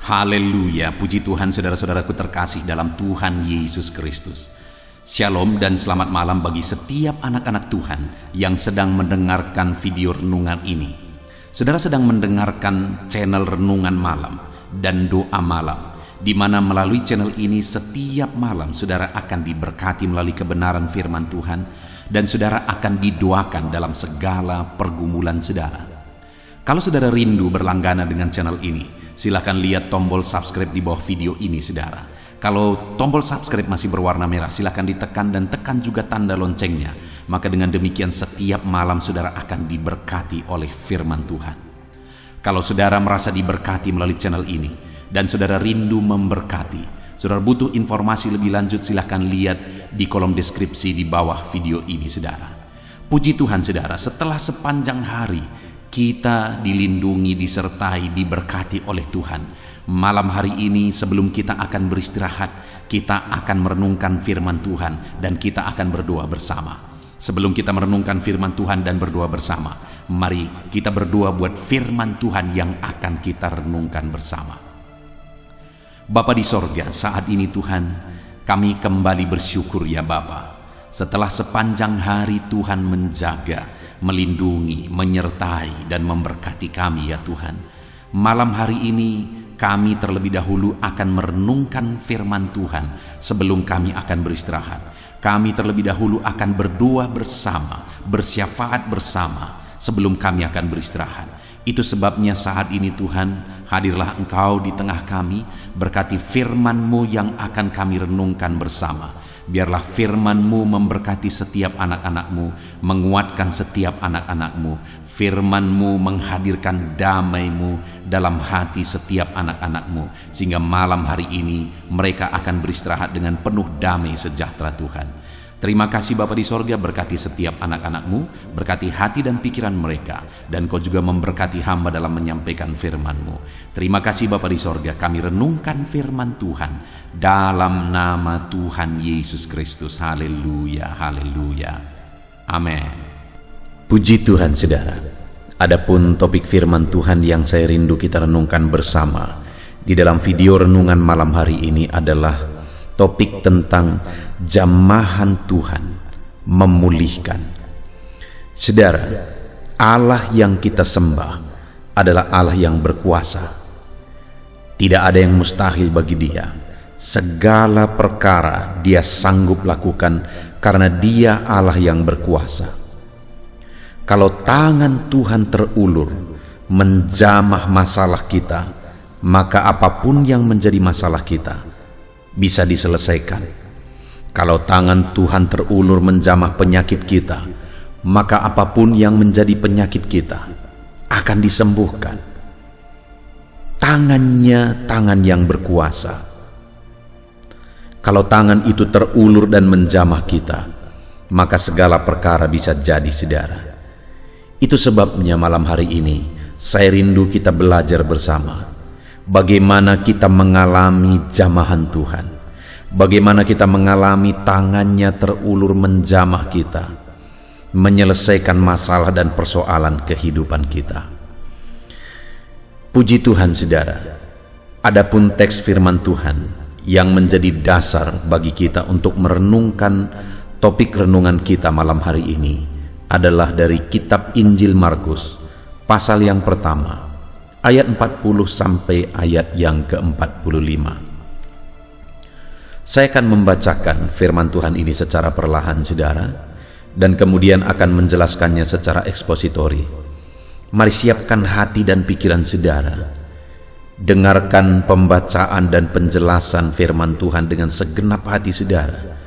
Haleluya, puji Tuhan saudara-saudaraku terkasih dalam Tuhan Yesus Kristus. Shalom dan selamat malam bagi setiap anak-anak Tuhan yang sedang mendengarkan video renungan ini. Saudara sedang mendengarkan channel Renungan Malam dan Doa Malam, di mana melalui channel ini setiap malam saudara akan diberkati melalui kebenaran firman Tuhan, dan saudara akan didoakan dalam segala pergumulan saudara. Kalau saudara rindu berlangganan dengan channel ini, silakan lihat tombol subscribe di bawah video ini saudara. Kalau tombol subscribe masih berwarna merah, silakan ditekan dan tekan juga tanda loncengnya. Maka dengan demikian setiap malam saudara akan diberkati oleh firman Tuhan. Kalau saudara merasa diberkati melalui channel ini dan saudara rindu memberkati, saudara butuh informasi lebih lanjut, silakan lihat di kolom deskripsi di bawah video ini saudara. Puji Tuhan saudara, setelah sepanjang hari kita dilindungi, disertai, diberkati oleh Tuhan. Malam hari ini sebelum kita akan beristirahat, kita akan merenungkan firman Tuhan dan kita akan berdoa bersama. Sebelum kita merenungkan firman Tuhan dan berdoa bersama, mari kita berdoa buat firman Tuhan yang akan kita renungkan bersama. Bapa di sorga, saat ini Tuhan, kami kembali bersyukur ya Bapa. Setelah sepanjang hari Tuhan menjaga, melindungi, menyertai, dan memberkati kami ya Tuhan. Malam hari ini kami terlebih dahulu akan merenungkan firman Tuhan sebelum kami akan beristirahat. Kami terlebih dahulu akan berdoa bersama, bersyafaat bersama sebelum kami akan beristirahat. Itu sebabnya saat ini Tuhan, hadirlah Engkau di tengah kami, berkati firman-Mu yang akan kami renungkan bersama. Biarlah firman-Mu memberkati setiap anak-anak-Mu, menguatkan setiap anak-anak-Mu. Firman-Mu menghadirkan damai-Mu dalam hati setiap anak-anak-Mu, sehingga malam hari ini mereka akan beristirahat dengan penuh damai sejahtera Tuhan. Terima kasih Bapa di sorga, berkati setiap anak-anak-Mu, berkati hati dan pikiran mereka, dan Kau juga memberkati hamba dalam menyampaikan firman-Mu. Terima kasih Bapa di sorga, kami renungkan firman Tuhan dalam nama Tuhan Yesus Kristus. Haleluya, haleluya, amin. Puji Tuhan saudara. Adapun topik firman Tuhan yang saya rindu kita renungkan bersama di dalam video renungan malam hari ini adalah topik tentang jamahan Tuhan memulihkan. Saudara, Allah yang kita sembah adalah Allah yang berkuasa. Tidak ada yang mustahil bagi Dia. Segala perkara Dia sanggup lakukan karena Dia Allah yang berkuasa. Kalau tangan Tuhan terulur menjamah masalah kita, maka apapun yang menjadi masalah kita bisa diselesaikan. Kalau tangan Tuhan terulur menjamah penyakit kita, maka apapun yang menjadi penyakit kita akan disembuhkan. Tangannya tangan yang berkuasa. Kalau tangan itu terulur dan menjamah kita, maka segala perkara bisa jadi saudara. Itu sebabnya malam hari ini saya rindu kita belajar bersama bagaimana kita mengalami jamahan Tuhan, bagaimana kita mengalami tangannya terulur menjamah kita, menyelesaikan masalah dan persoalan kehidupan kita. Puji Tuhan saudara, adapun teks firman Tuhan yang menjadi dasar bagi kita untuk merenungkan topik renungan kita malam hari ini adalah dari kitab Injil Markus, pasal yang pertama, ayat 40 sampai ayat yang ke-45. Saya akan membacakan firman Tuhan ini secara perlahan saudara, dan kemudian akan menjelaskannya secara ekspositori. Mari siapkan hati dan pikiran saudara. Dengarkan pembacaan dan penjelasan firman Tuhan dengan segenap hati saudara,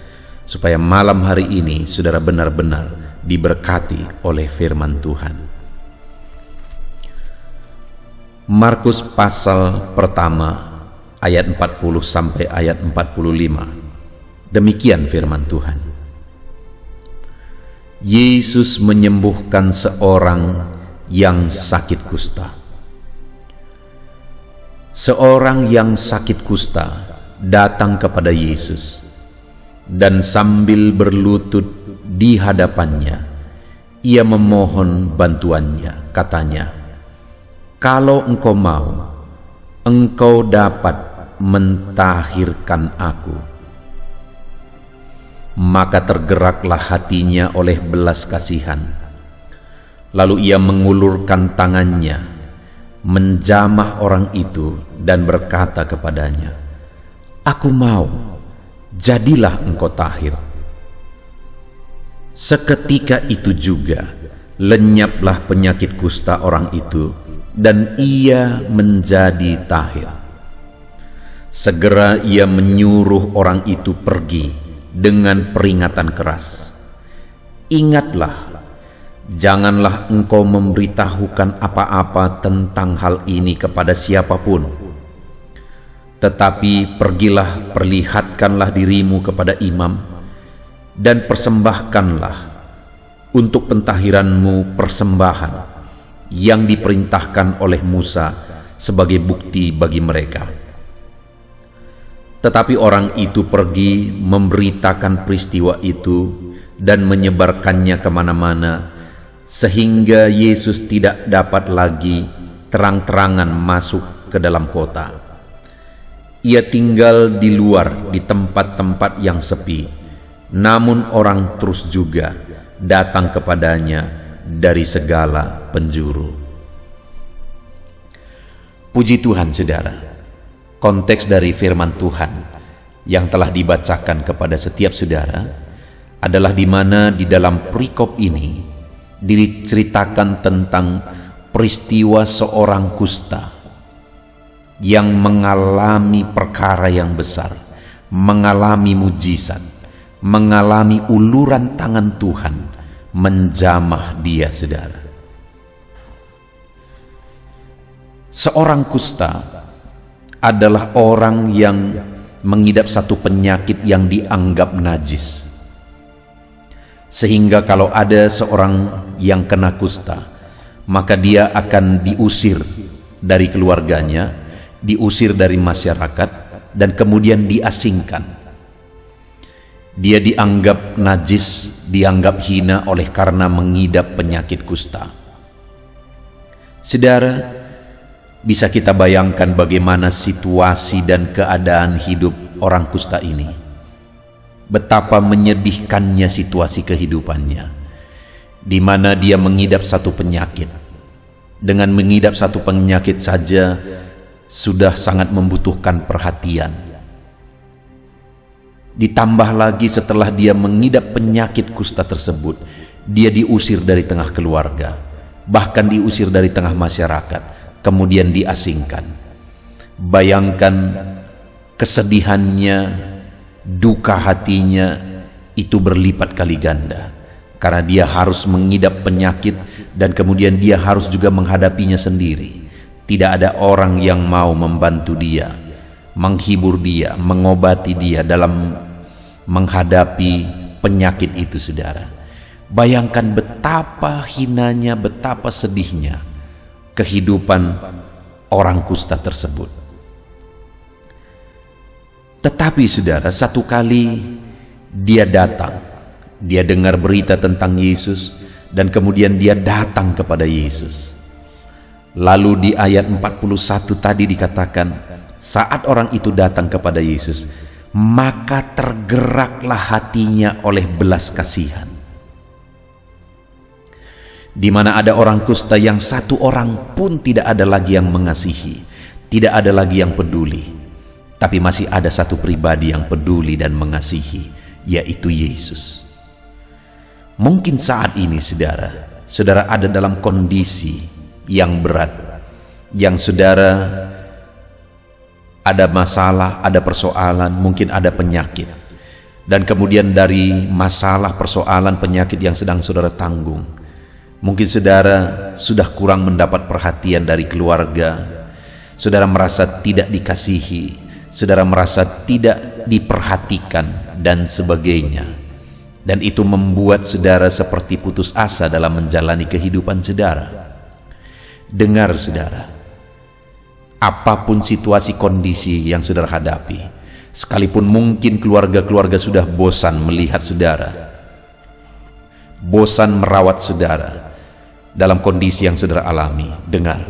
supaya malam hari ini saudara benar-benar diberkati oleh firman Tuhan. Markus pasal pertama ayat 40 sampai ayat 45. Demikian firman Tuhan. Yesus menyembuhkan seorang yang sakit kusta. Seorang yang sakit kusta datang kepada Yesus, dan sambil berlutut di hadapannya, ia memohon bantuannya. Katanya, "Kalau engkau mau, engkau dapat mentahirkan aku. Maka tergeraklah hatinya oleh belas kasihan. Lalu ia mengulurkan tangannya, menjamah orang itu dan berkata kepadanya, "Aku mau, jadilah engkau tahir." Seketika itu juga lenyaplah penyakit kusta orang itu dan ia menjadi tahir. Segera ia menyuruh orang itu pergi dengan peringatan keras, "Ingatlah, janganlah engkau memberitahukan apa-apa tentang hal ini kepada siapapun. Tetapi pergilah, perlihatkanlah dirimu kepada imam, dan persembahkanlah untuk pentahiranmu persembahan yang diperintahkan oleh Musa sebagai bukti bagi mereka." Tetapi orang itu pergi memberitakan peristiwa itu dan menyebarkannya kemana-mana, sehingga Yesus tidak dapat lagi terang-terangan masuk ke dalam kota. Ia tinggal di luar di tempat-tempat yang sepi, namun orang terus juga datang kepadanya dari segala penjuru. Puji Tuhan, saudara. Konteks dari firman Tuhan yang telah dibacakan kepada setiap saudara adalah di mana di dalam perikop ini diceritakan tentang peristiwa seorang kusta yang mengalami perkara yang besar, mengalami mujizat, mengalami uluran tangan Tuhan menjamah dia, saudara. Seorang kusta adalah orang yang mengidap satu penyakit yang dianggap najis, sehingga kalau ada seorang yang kena kusta, maka dia akan diusir dari keluarganya, diusir dari masyarakat, dan kemudian diasingkan. Dia dianggap najis, dianggap hina oleh karena mengidap penyakit kusta. Saudara, bisa kita bayangkan bagaimana situasi dan keadaan hidup orang kusta ini. Betapa menyedihkannya situasi kehidupannya, di mana dia mengidap satu penyakit. Dengan mengidap satu penyakit saja sudah sangat membutuhkan perhatian. Ditambah lagi setelah dia mengidap penyakit kusta tersebut, dia diusir dari tengah keluarga, bahkan diusir dari tengah masyarakat, kemudian diasingkan. Bayangkan kesedihannya, duka hatinya itu berlipat kali ganda, karena dia harus mengidap penyakit dan kemudian dia harus juga menghadapinya sendiri. Tidak ada orang yang mau membantu dia, menghibur dia, mengobati dia dalam menghadapi penyakit itu, saudara. Bayangkan betapa hinanya, betapa sedihnya kehidupan orang kusta tersebut. Tetapi saudara, satu kali dia datang, dia dengar berita tentang Yesus, dan kemudian dia datang kepada Yesus. Lalu di ayat 41 tadi dikatakan, saat orang itu datang kepada Yesus, maka tergeraklah hatinya oleh belas kasihan. Di mana ada orang kusta yang satu orang pun tidak ada lagi yang mengasihi, tidak ada lagi yang peduli, tapi masih ada satu pribadi yang peduli dan mengasihi, yaitu Yesus. Mungkin saat ini saudara, saudara ada dalam kondisi yang berat, yang saudara ada masalah, ada persoalan, mungkin ada penyakit, dan kemudian dari masalah, persoalan, penyakit yang sedang saudara tanggung, mungkin saudara sudah kurang mendapat perhatian dari keluarga, saudara merasa tidak dikasihi, saudara merasa tidak diperhatikan, dan sebagainya. Dan itu membuat saudara seperti putus asa dalam menjalani kehidupan saudara. Dengar saudara, apapun situasi kondisi yang saudara hadapi, sekalipun mungkin keluarga-keluarga sudah bosan melihat saudara, bosan merawat saudara dalam kondisi yang saudara alami, dengar,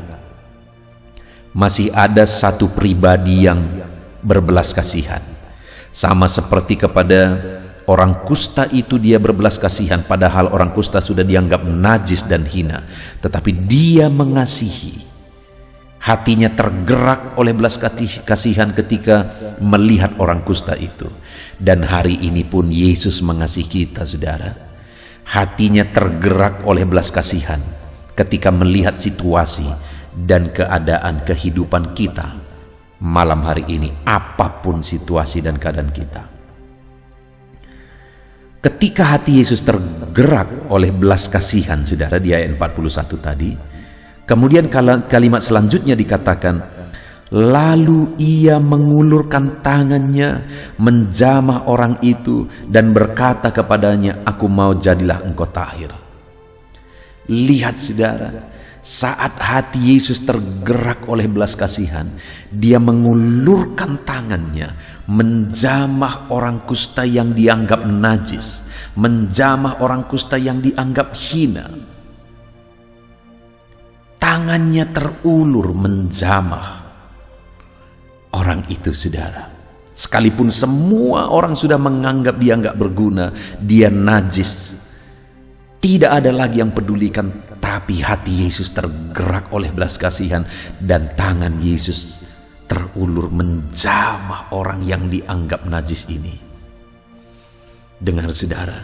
Masih ada satu pribadi yang berbelas kasihan. Sama seperti kepada orang kusta itu, dia berbelas kasihan, padahal orang kusta sudah dianggap najis dan hina, tetapi dia mengasihi. Hatinya tergerak oleh belas kasihan ketika melihat orang kusta itu. Dan hari ini pun Yesus mengasihi kita, saudara. Hatinya tergerak oleh belas kasihan ketika melihat situasi dan keadaan kehidupan kita malam hari ini, apapun situasi dan keadaan kita. Ketika hati Yesus tergerak oleh belas kasihan, saudara, di ayat 41 tadi, kemudian kalimat selanjutnya dikatakan, lalu ia mengulurkan tangannya, menjamah orang itu dan berkata kepadanya, aku mau, jadilah engkau tahir. Lihat, saudara, saat hati Yesus tergerak oleh belas kasihan, dia mengulurkan tangannya, menjamah orang kusta yang dianggap najis, menjamah orang kusta yang dianggap hina. Tangannya terulur menjamah orang itu, saudara. Sekalipun semua orang sudah menganggap dia nggak berguna, dia najis, tidak ada lagi yang pedulikan, tapi hati Yesus tergerak oleh belas kasihan dan tangan Yesus terulur menjamah orang yang dianggap najis ini. Dengar, saudara,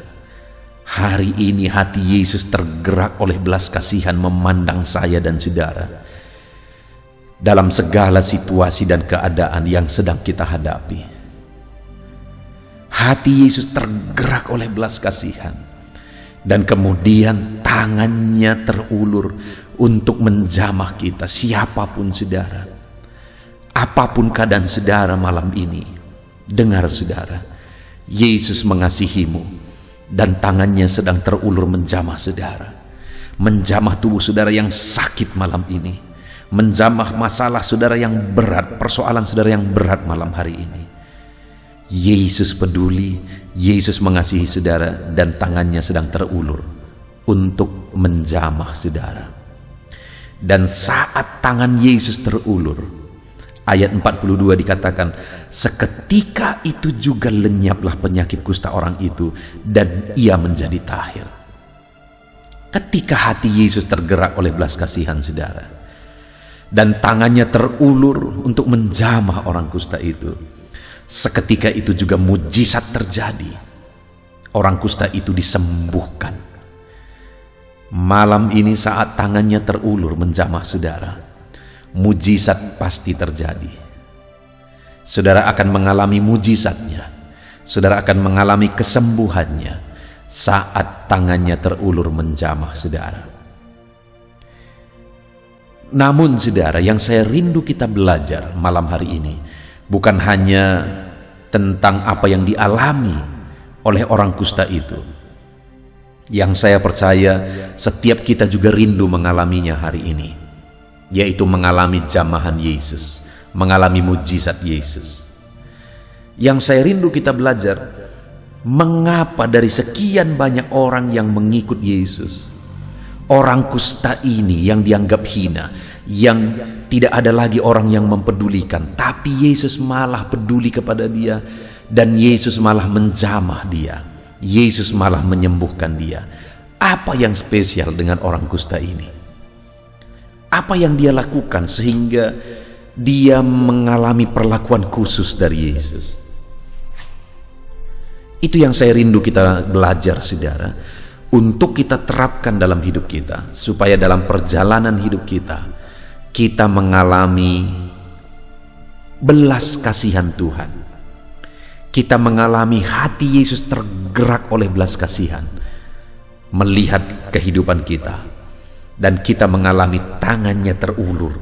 hari ini hati Yesus tergerak oleh belas kasihan memandang saya dan saudara dalam segala situasi dan keadaan yang sedang kita hadapi. Hati Yesus tergerak oleh belas kasihan, dan kemudian tangannya terulur untuk menjamah kita, siapapun saudara, apapun keadaan saudara malam ini. Dengar, saudara, Yesus mengasihimu dan tangannya sedang terulur menjamah saudara, menjamah tubuh saudara yang sakit malam ini, menjamah masalah saudara yang berat, persoalan saudara yang berat malam hari ini. Yesus peduli, Yesus mengasihi saudara, dan tangannya sedang terulur untuk menjamah saudara. Dan saat tangan Yesus terulur, ayat 42 dikatakan, seketika itu juga lenyaplah penyakit kusta orang itu dan ia menjadi tahir. Ketika hati Yesus tergerak oleh belas kasihan, saudara, dan tangannya terulur untuk menjamah orang kusta itu, seketika itu juga mujizat terjadi. Orang kusta itu disembuhkan. Malam ini saat tangannya terulur menjamah saudara, mujizat pasti terjadi. Saudara akan mengalami mujizatnya. Saudara akan mengalami kesembuhannya saat tangannya terulur menjamah saudara. Namun, saudara, yang saya rindu kita belajar malam hari ini bukan hanya tentang apa yang dialami oleh orang kusta itu, yang saya percaya setiap kita juga rindu mengalaminya hari ini, yaitu mengalami jamahan Yesus, mengalami mujizat Yesus. Yang saya rindu kita belajar, mengapa dari sekian banyak orang yang mengikut Yesus, orang kusta ini yang dianggap hina, yang tidak ada lagi orang yang mempedulikan, tapi Yesus malah peduli kepada dia, dan Yesus malah menjamah dia, Yesus malah menyembuhkan dia. Apa yang spesial dengan orang kusta ini? Apa yang dia lakukan sehingga dia mengalami perlakuan khusus dari Yesus? Itu yang saya rindu kita belajar, saudara, untuk kita terapkan dalam hidup kita, supaya dalam perjalanan hidup kita mengalami belas kasihan Tuhan. Kita mengalami hati Yesus tergerak oleh belas kasihan melihat kehidupan kita, dan kita mengalami tangannya terulur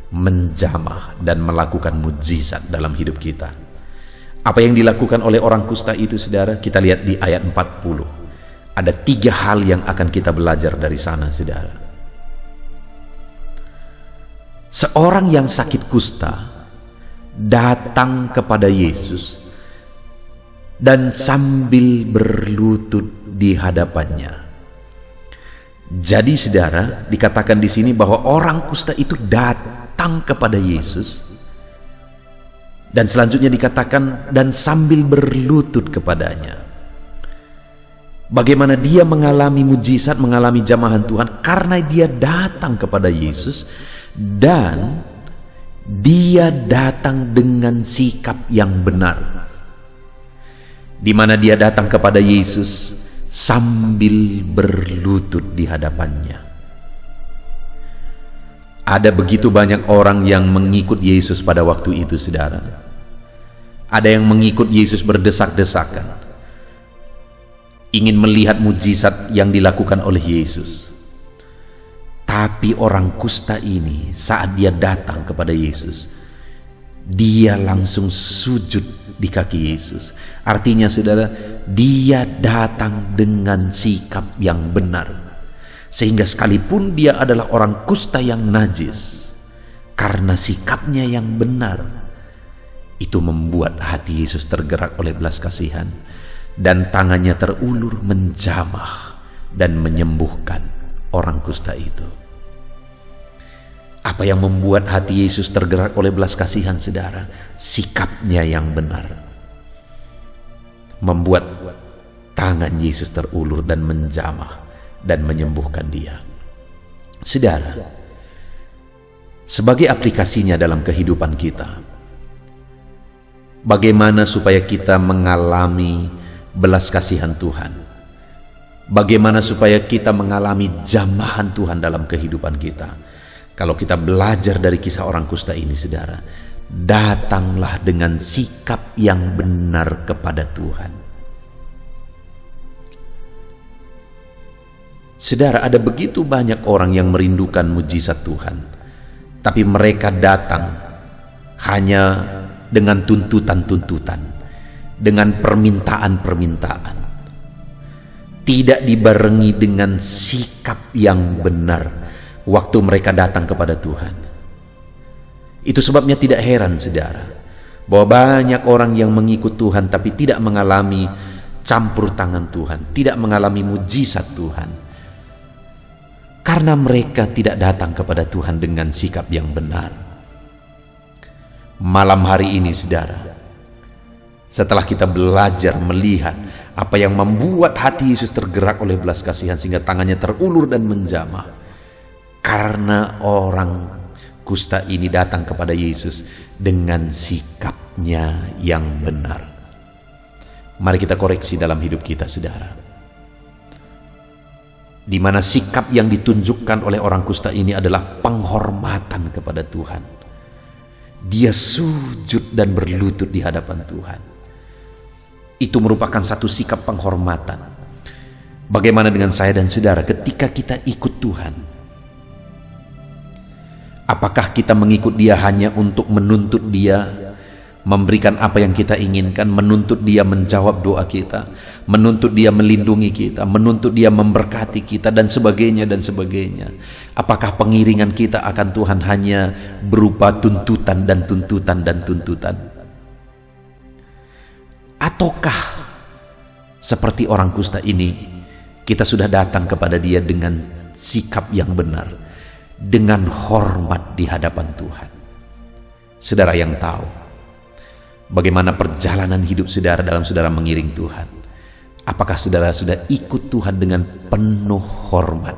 menjamah dan melakukan mujizat dalam hidup kita. Apa yang dilakukan oleh orang kusta itu, saudara, kita lihat di ayat 40. Ada 3 hal yang akan kita belajar dari sana, saudara. Seorang yang sakit kusta datang kepada Yesus dan sambil berlutut di hadapannya. Jadi, saudara, dikatakan di sini bahwa orang kusta itu datang kepada Yesus. Dan selanjutnya dikatakan, dan sambil berlutut kepadanya. Bagaimana dia mengalami mujizat, mengalami jamahan Tuhan, karena dia datang kepada Yesus, dan dia datang dengan sikap yang benar. Di mana dia datang kepada Yesus sambil berlutut di hadapannya. Ada begitu banyak orang yang mengikut Yesus pada waktu itu, saudara. Ada yang mengikut Yesus berdesak-desakan, ingin melihat mujizat yang dilakukan oleh Yesus. Tapi orang kusta ini, saat dia datang kepada Yesus, dia langsung sujud di kaki Yesus. Artinya, saudara, dia datang dengan sikap yang benar. Sehingga sekalipun dia adalah orang kusta yang najis, karena sikapnya yang benar, itu membuat hati Yesus tergerak oleh belas kasihan, dan tangannya terulur menjamah dan menyembuhkan orang kusta itu. Apa yang membuat hati Yesus tergerak oleh belas kasihan, saudara? Sikapnya yang benar membuat tangan Yesus terulur dan menjamah dan menyembuhkan dia. Saudara, sebagai aplikasinya dalam kehidupan kita, bagaimana supaya kita mengalami belas kasihan Tuhan? Bagaimana supaya kita mengalami jamahan Tuhan dalam kehidupan kita? Kalau kita belajar dari kisah orang kusta ini, saudara, datanglah dengan sikap yang benar kepada Tuhan. Saudara, ada begitu banyak orang yang merindukan mujizat Tuhan, tapi mereka datang hanya dengan tuntutan-tuntutan, dengan permintaan-permintaan, tidak dibarengi dengan sikap yang benar waktu mereka datang kepada Tuhan. Itu sebabnya tidak heran, saudara, bahwa banyak orang yang mengikut Tuhan tapi tidak mengalami campur tangan Tuhan, tidak mengalami mujizat Tuhan, karena mereka tidak datang kepada Tuhan dengan sikap yang benar. Malam hari ini, saudara, setelah kita belajar melihat apa yang membuat hati Yesus tergerak oleh belas kasihan sehingga tangannya terulur dan menjamah, karena orang kusta ini datang kepada Yesus dengan sikapnya yang benar. Mari kita koreksi dalam hidup kita, saudara, di mana sikap yang ditunjukkan oleh orang kusta ini adalah penghormatan kepada Tuhan. Dia sujud dan berlutut di hadapan Tuhan. Itu merupakan satu sikap penghormatan. Bagaimana dengan saya dan saudara ketika kita ikut Tuhan? Apakah kita mengikut dia hanya untuk menuntut dia memberikan apa yang kita inginkan, menuntut dia menjawab doa kita, menuntut dia melindungi kita, menuntut dia memberkati kita, dan sebagainya dan sebagainya? Apakah pengiringan kita akan Tuhan hanya berupa tuntutan dan tuntutan dan tuntutan? Ataukah seperti orang kusta ini, kita sudah datang kepada dia dengan sikap yang benar, dengan hormat di hadapan Tuhan? Saudara yang tahu bagaimana perjalanan hidup saudara dalam saudara mengiring Tuhan, apakah saudara sudah ikut Tuhan dengan penuh hormat,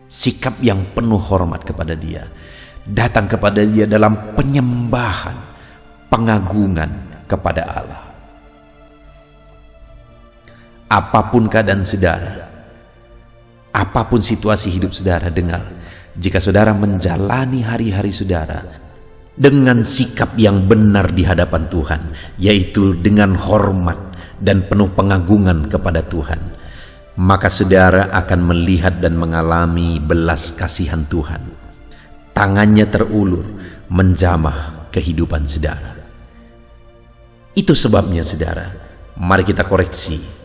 sikap yang penuh hormat kepada dia, datang kepada dia dalam penyembahan, pengagungan kepada Allah? Apapun keadaan saudara, apapun situasi hidup saudara, dengar, jika saudara menjalani hari-hari saudara dengan sikap yang benar di hadapan Tuhan, yaitu dengan hormat dan penuh pengagungan kepada Tuhan, maka saudara akan melihat dan mengalami belas kasihan Tuhan. Tangannya terulur menjamah kehidupan saudara. Itu sebabnya, saudara, mari kita koreksi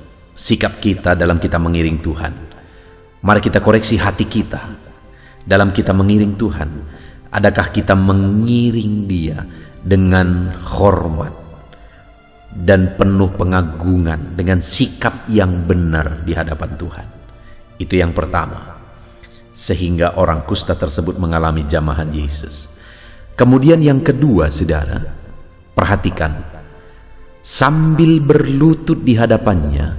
sikap kita dalam kita mengiring Tuhan. Mari kita koreksi hati kita dalam kita mengiring Tuhan. Adakah kita mengiring dia dengan hormat dan penuh pengagungan, dengan sikap yang benar di hadapan Tuhan? Itu yang pertama. sehingga orang kusta tersebut mengalami jamahan Yesus. Kemudian yang kedua, saudara, perhatikan, sambil berlutut di hadapannya,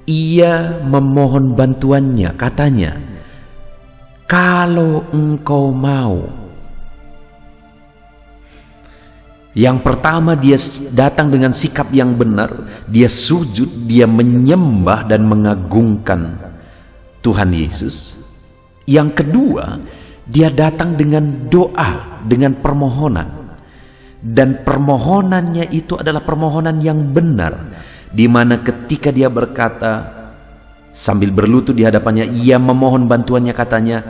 ia memohon bantuannya, katanya, "Kalau engkau mau." Yang pertama, dia datang dengan sikap yang benar, dia sujud, dia menyembah dan mengagungkan Tuhan Yesus. Yang kedua, dia datang dengan doa, dengan permohonan. Dan permohonannya itu adalah permohonan yang benar, di mana ketika dia berkata, sambil berlutut di hadapannya, ia memohon bantuannya, katanya,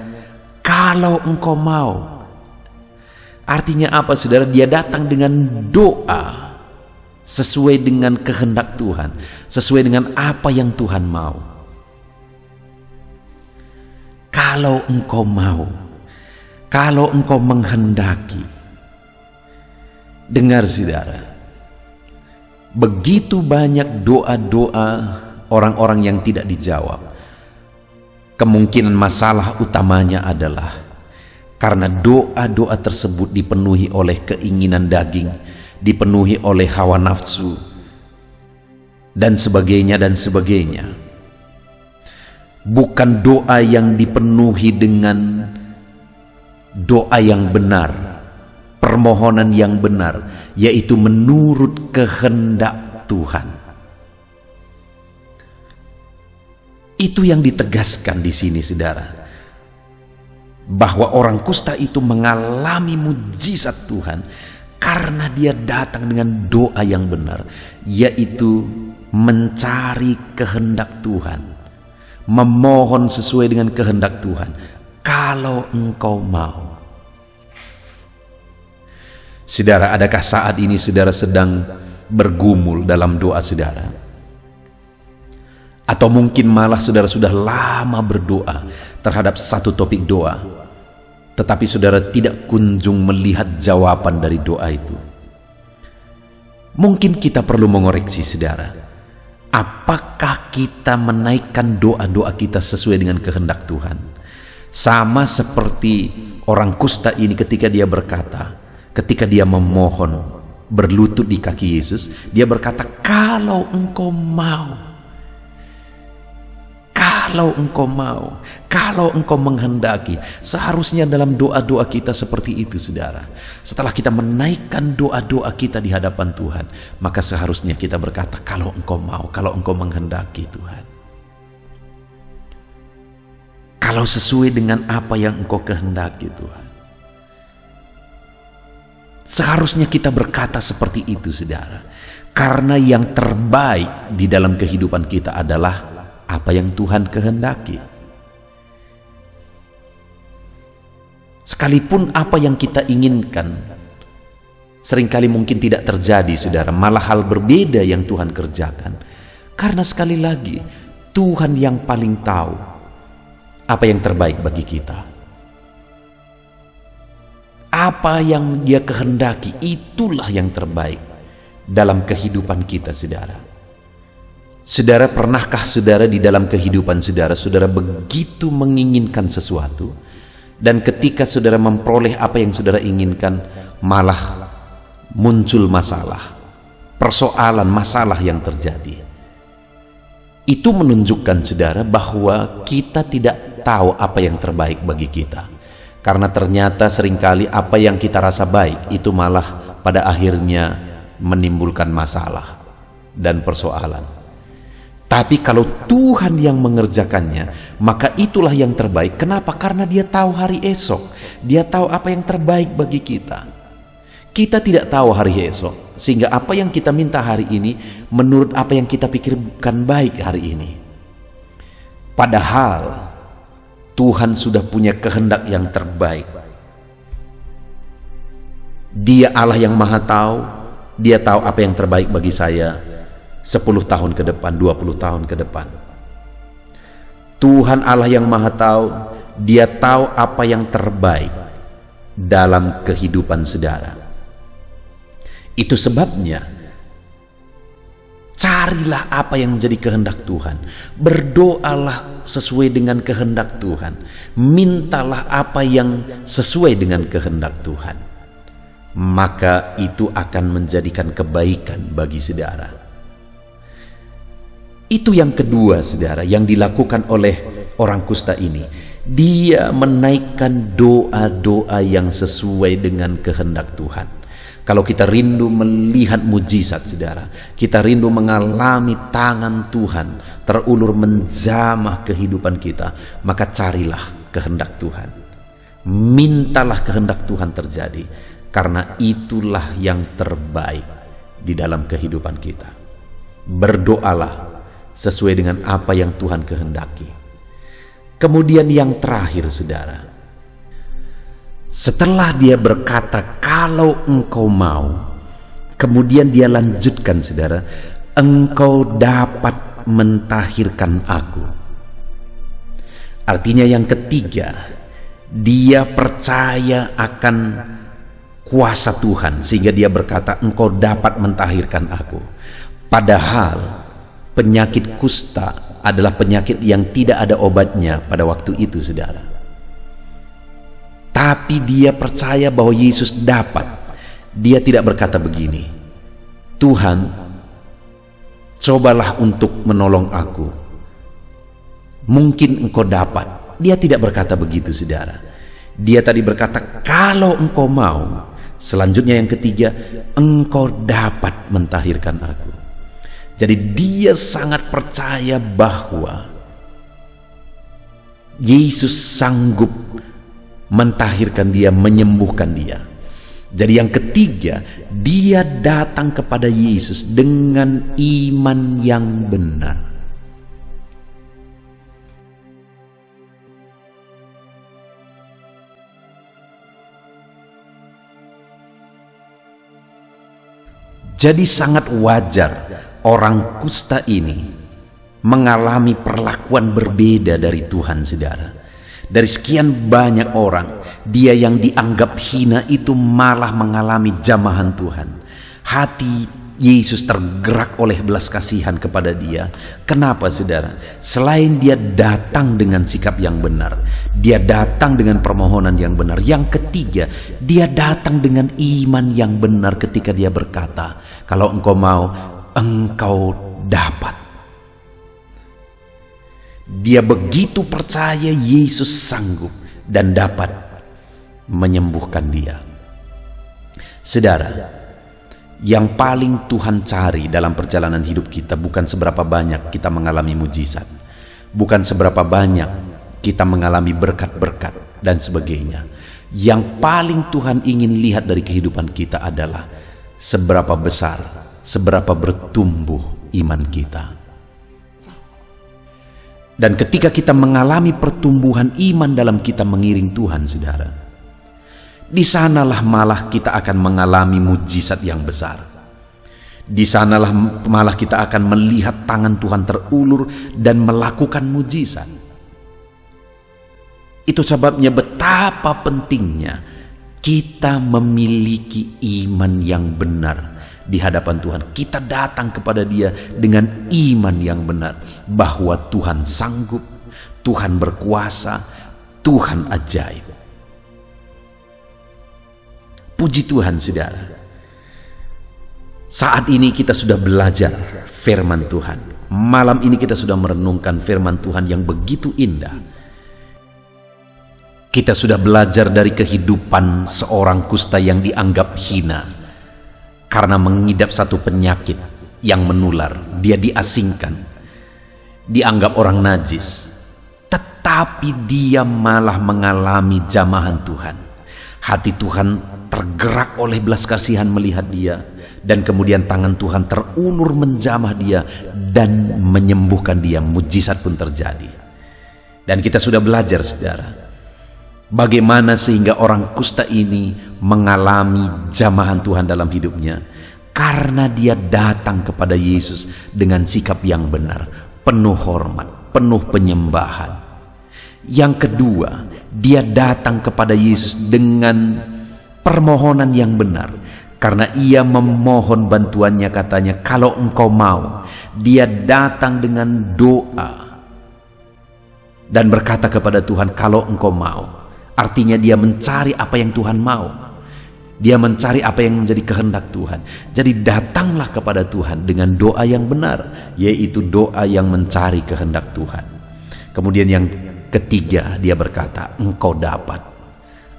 "Kalau engkau mau." Artinya apa, saudara? Dia datang dengan doa sesuai dengan kehendak Tuhan, sesuai dengan apa yang Tuhan mau. Kalau engkau mau, kalau engkau menghendaki. Dengar, saudara, begitu banyak doa-doa orang-orang yang tidak dijawab. Kemungkinan masalah utamanya adalah karena doa-doa tersebut dipenuhi oleh keinginan daging, dipenuhi oleh hawa nafsu, dan sebagainya dan sebagainya. Bukan doa yang dipenuhi dengan doa yang benar, permohonan yang benar, yaitu menurut kehendak Tuhan. Itu yang ditegaskan di sini, saudara, bahwa orang kusta itu mengalami mujizat Tuhan karena dia datang dengan doa yang benar, yaitu mencari kehendak Tuhan, memohon sesuai dengan kehendak Tuhan. Kalau engkau mau. Saudara, adakah saat ini saudara sedang bergumul dalam doa saudara? Atau mungkin malah saudara sudah lama berdoa terhadap satu topik doa, tetapi saudara tidak kunjung melihat jawaban dari doa itu. Mungkin kita perlu mengoreksi, saudara. Apakah kita menaikkan doa-doa kita sesuai dengan kehendak Tuhan? Sama seperti orang kusta ini ketika dia berkata, ketika dia memohon berlutut di kaki Yesus, dia berkata, "Kalau engkau mau, kalau engkau mau, kalau engkau menghendaki." Seharusnya dalam doa-doa kita seperti itu, saudara. Setelah kita menaikkan doa-doa kita di hadapan Tuhan, maka seharusnya kita berkata, "Kalau engkau mau, kalau engkau menghendaki Tuhan. Kalau sesuai dengan apa yang engkau kehendaki Tuhan." Seharusnya kita berkata seperti itu, saudara. Karena yang terbaik di dalam kehidupan kita adalah apa yang Tuhan kehendaki. Sekalipun apa yang kita inginkan seringkali mungkin tidak terjadi, saudara, malah hal berbeda yang Tuhan kerjakan. Karena sekali lagi, Tuhan yang paling tahu apa yang terbaik bagi kita. Apa yang Dia kehendaki, itulah yang terbaik dalam kehidupan kita, saudara. Saudara, pernahkah saudara di dalam kehidupan saudara, saudara begitu menginginkan sesuatu, dan ketika saudara memperoleh apa yang saudara inginkan, malah muncul masalah, persoalan, masalah yang terjadi? Itu menunjukkan, saudara, bahwa kita tidak tahu apa yang terbaik bagi kita. Karena ternyata seringkali apa yang kita rasa baik itu malah pada akhirnya menimbulkan masalah dan persoalan. Tapi kalau Tuhan yang mengerjakannya, maka itulah yang terbaik. Kenapa? Karena Dia tahu hari esok. Dia tahu apa yang terbaik bagi kita. Kita tidak tahu hari esok, sehingga apa yang kita minta hari ini menurut apa yang kita pikirkan baik hari ini. Padahal Tuhan sudah punya kehendak yang terbaik. Dia Allah yang Maha Tahu. Dia tahu apa yang terbaik bagi saya 10 tahun ke depan, 20 tahun ke depan. Tuhan Allah yang Maha Tahu, Dia tahu apa yang terbaik dalam kehidupan saudara. Itu sebabnya Carilah apa yang menjadi kehendak Tuhan. Berdoalah sesuai dengan kehendak Tuhan. Mintalah apa yang sesuai dengan kehendak Tuhan. Maka itu akan menjadikan kebaikan bagi saudara. Itu yang kedua, saudara, yang dilakukan oleh orang kusta ini. Dia menaikkan doa-doa yang sesuai dengan kehendak Tuhan. Kalau kita rindu melihat mujizat, saudara, kita rindu mengalami tangan Tuhan terulur menjamah kehidupan kita, maka carilah kehendak Tuhan. Mintalah kehendak Tuhan terjadi, karena itulah yang terbaik di dalam kehidupan kita. Berdoalah sesuai dengan apa yang Tuhan kehendaki. Kemudian yang terakhir, saudara, setelah dia berkata, kalau engkau mau, kemudian dia lanjutkan, saudara, engkau dapat mentahirkan aku. Artinya yang ketiga, dia percaya akan kuasa Tuhan, sehingga dia berkata, engkau dapat mentahirkan aku. Padahal penyakit kusta adalah penyakit yang tidak ada obatnya pada waktu itu, saudara. Tapi dia percaya bahwa Yesus dapat. Dia tidak berkata begini, Tuhan, cobalah untuk menolong aku, mungkin engkau dapat. Dia tidak berkata begitu, saudara. Dia tadi berkata, kalau engkau mau. Selanjutnya yang ketiga, engkau dapat mentahirkan aku. Jadi dia sangat percaya bahwa Yesus sanggup mentahirkan dia, menyembuhkan dia. Jadi yang ketiga, dia datang kepada Yesus dengan iman yang benar. Jadi sangat wajar orang kusta ini mengalami perlakuan berbeda dari Tuhan, saudara. Dari sekian banyak orang, dia yang dianggap hina itu malah mengalami jamahan Tuhan. Hati Yesus tergerak oleh belas kasihan kepada dia. Kenapa, saudara? Selain dia datang dengan sikap yang benar, dia datang dengan permohonan yang benar. Yang ketiga, dia datang dengan iman yang benar ketika dia berkata, kalau engkau mau, engkau dapat. Dia begitu percaya Yesus sanggup dan dapat menyembuhkan dia. Saudara, yang paling Tuhan cari dalam perjalanan hidup kita bukan seberapa banyak kita mengalami mujizat, bukan seberapa banyak kita mengalami berkat-berkat dan sebagainya. Yang paling Tuhan ingin lihat dari kehidupan kita adalah seberapa besar, seberapa bertumbuh iman kita. Dan ketika kita mengalami pertumbuhan iman dalam kita mengiring Tuhan, saudara, di sanalah malah kita akan mengalami mujizat yang besar. Di sanalah malah kita akan melihat tangan Tuhan terulur dan melakukan mujizat. Itu sebabnya betapa pentingnya kita memiliki iman yang benar di hadapan Tuhan. Kita datang kepada Dia dengan iman yang benar bahwa Tuhan sanggup, Tuhan berkuasa, Tuhan ajaib. Puji Tuhan, saudara. Saat ini kita sudah belajar firman Tuhan. Malam ini kita sudah merenungkan firman Tuhan yang begitu indah. Kita sudah belajar dari kehidupan seorang kusta yang dianggap hina karena mengidap satu penyakit yang menular. Dia diasingkan, dianggap orang najis, tetapi dia malah mengalami jamahan Tuhan. Hati Tuhan tergerak oleh belas kasihan melihat dia, dan kemudian tangan Tuhan terulur menjamah dia dan menyembuhkan dia. Mujizat pun terjadi. Dan kita sudah belajar, saudara, bagaimana sehingga orang kusta ini mengalami jamahan Tuhan dalam hidupnya, karena dia datang kepada Yesus dengan sikap yang benar, penuh hormat, penuh penyembahan. Yang kedua, dia datang kepada Yesus dengan permohonan yang benar. Karena ia memohon bantuannya, katanya, kalau engkau mau. Dia datang dengan doa dan berkata kepada Tuhan, kalau engkau mau. Artinya dia mencari apa yang Tuhan mau. Dia mencari apa yang menjadi kehendak Tuhan. Jadi datanglah kepada Tuhan dengan doa yang benar, yaitu doa yang mencari kehendak Tuhan. Kemudian yang ketiga, dia berkata, engkau dapat.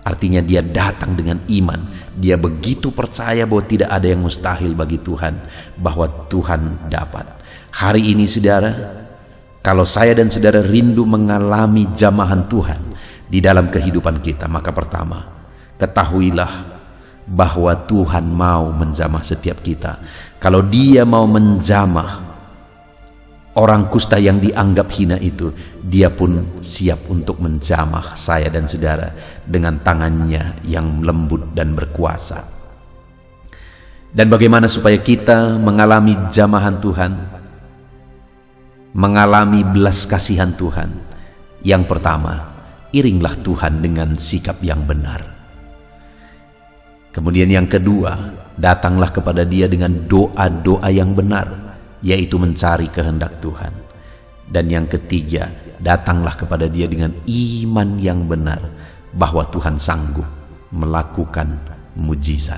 Artinya dia datang dengan iman. Dia begitu percaya bahwa tidak ada yang mustahil bagi Tuhan, bahwa Tuhan dapat. Hari ini saudara, kalau saya dan saudara rindu mengalami jamahan Tuhan di dalam kehidupan kita, maka pertama, ketahuilah bahwa Tuhan mau menjamah setiap kita. Kalau Dia mau menjamah orang kusta yang dianggap hina itu, Dia pun siap untuk menjamah saya dan saudara dengan tangannya yang lembut dan berkuasa. Dan bagaimana supaya kita mengalami jamahan Tuhan, mengalami belas kasihan Tuhan? Yang pertama, iringlah Tuhan dengan sikap yang benar. Kemudian yang kedua, datanglah kepada Dia dengan doa-doa yang benar, yaitu mencari kehendak Tuhan. Dan yang ketiga, datanglah kepada Dia dengan iman yang benar, bahwa Tuhan sanggup melakukan mujizat.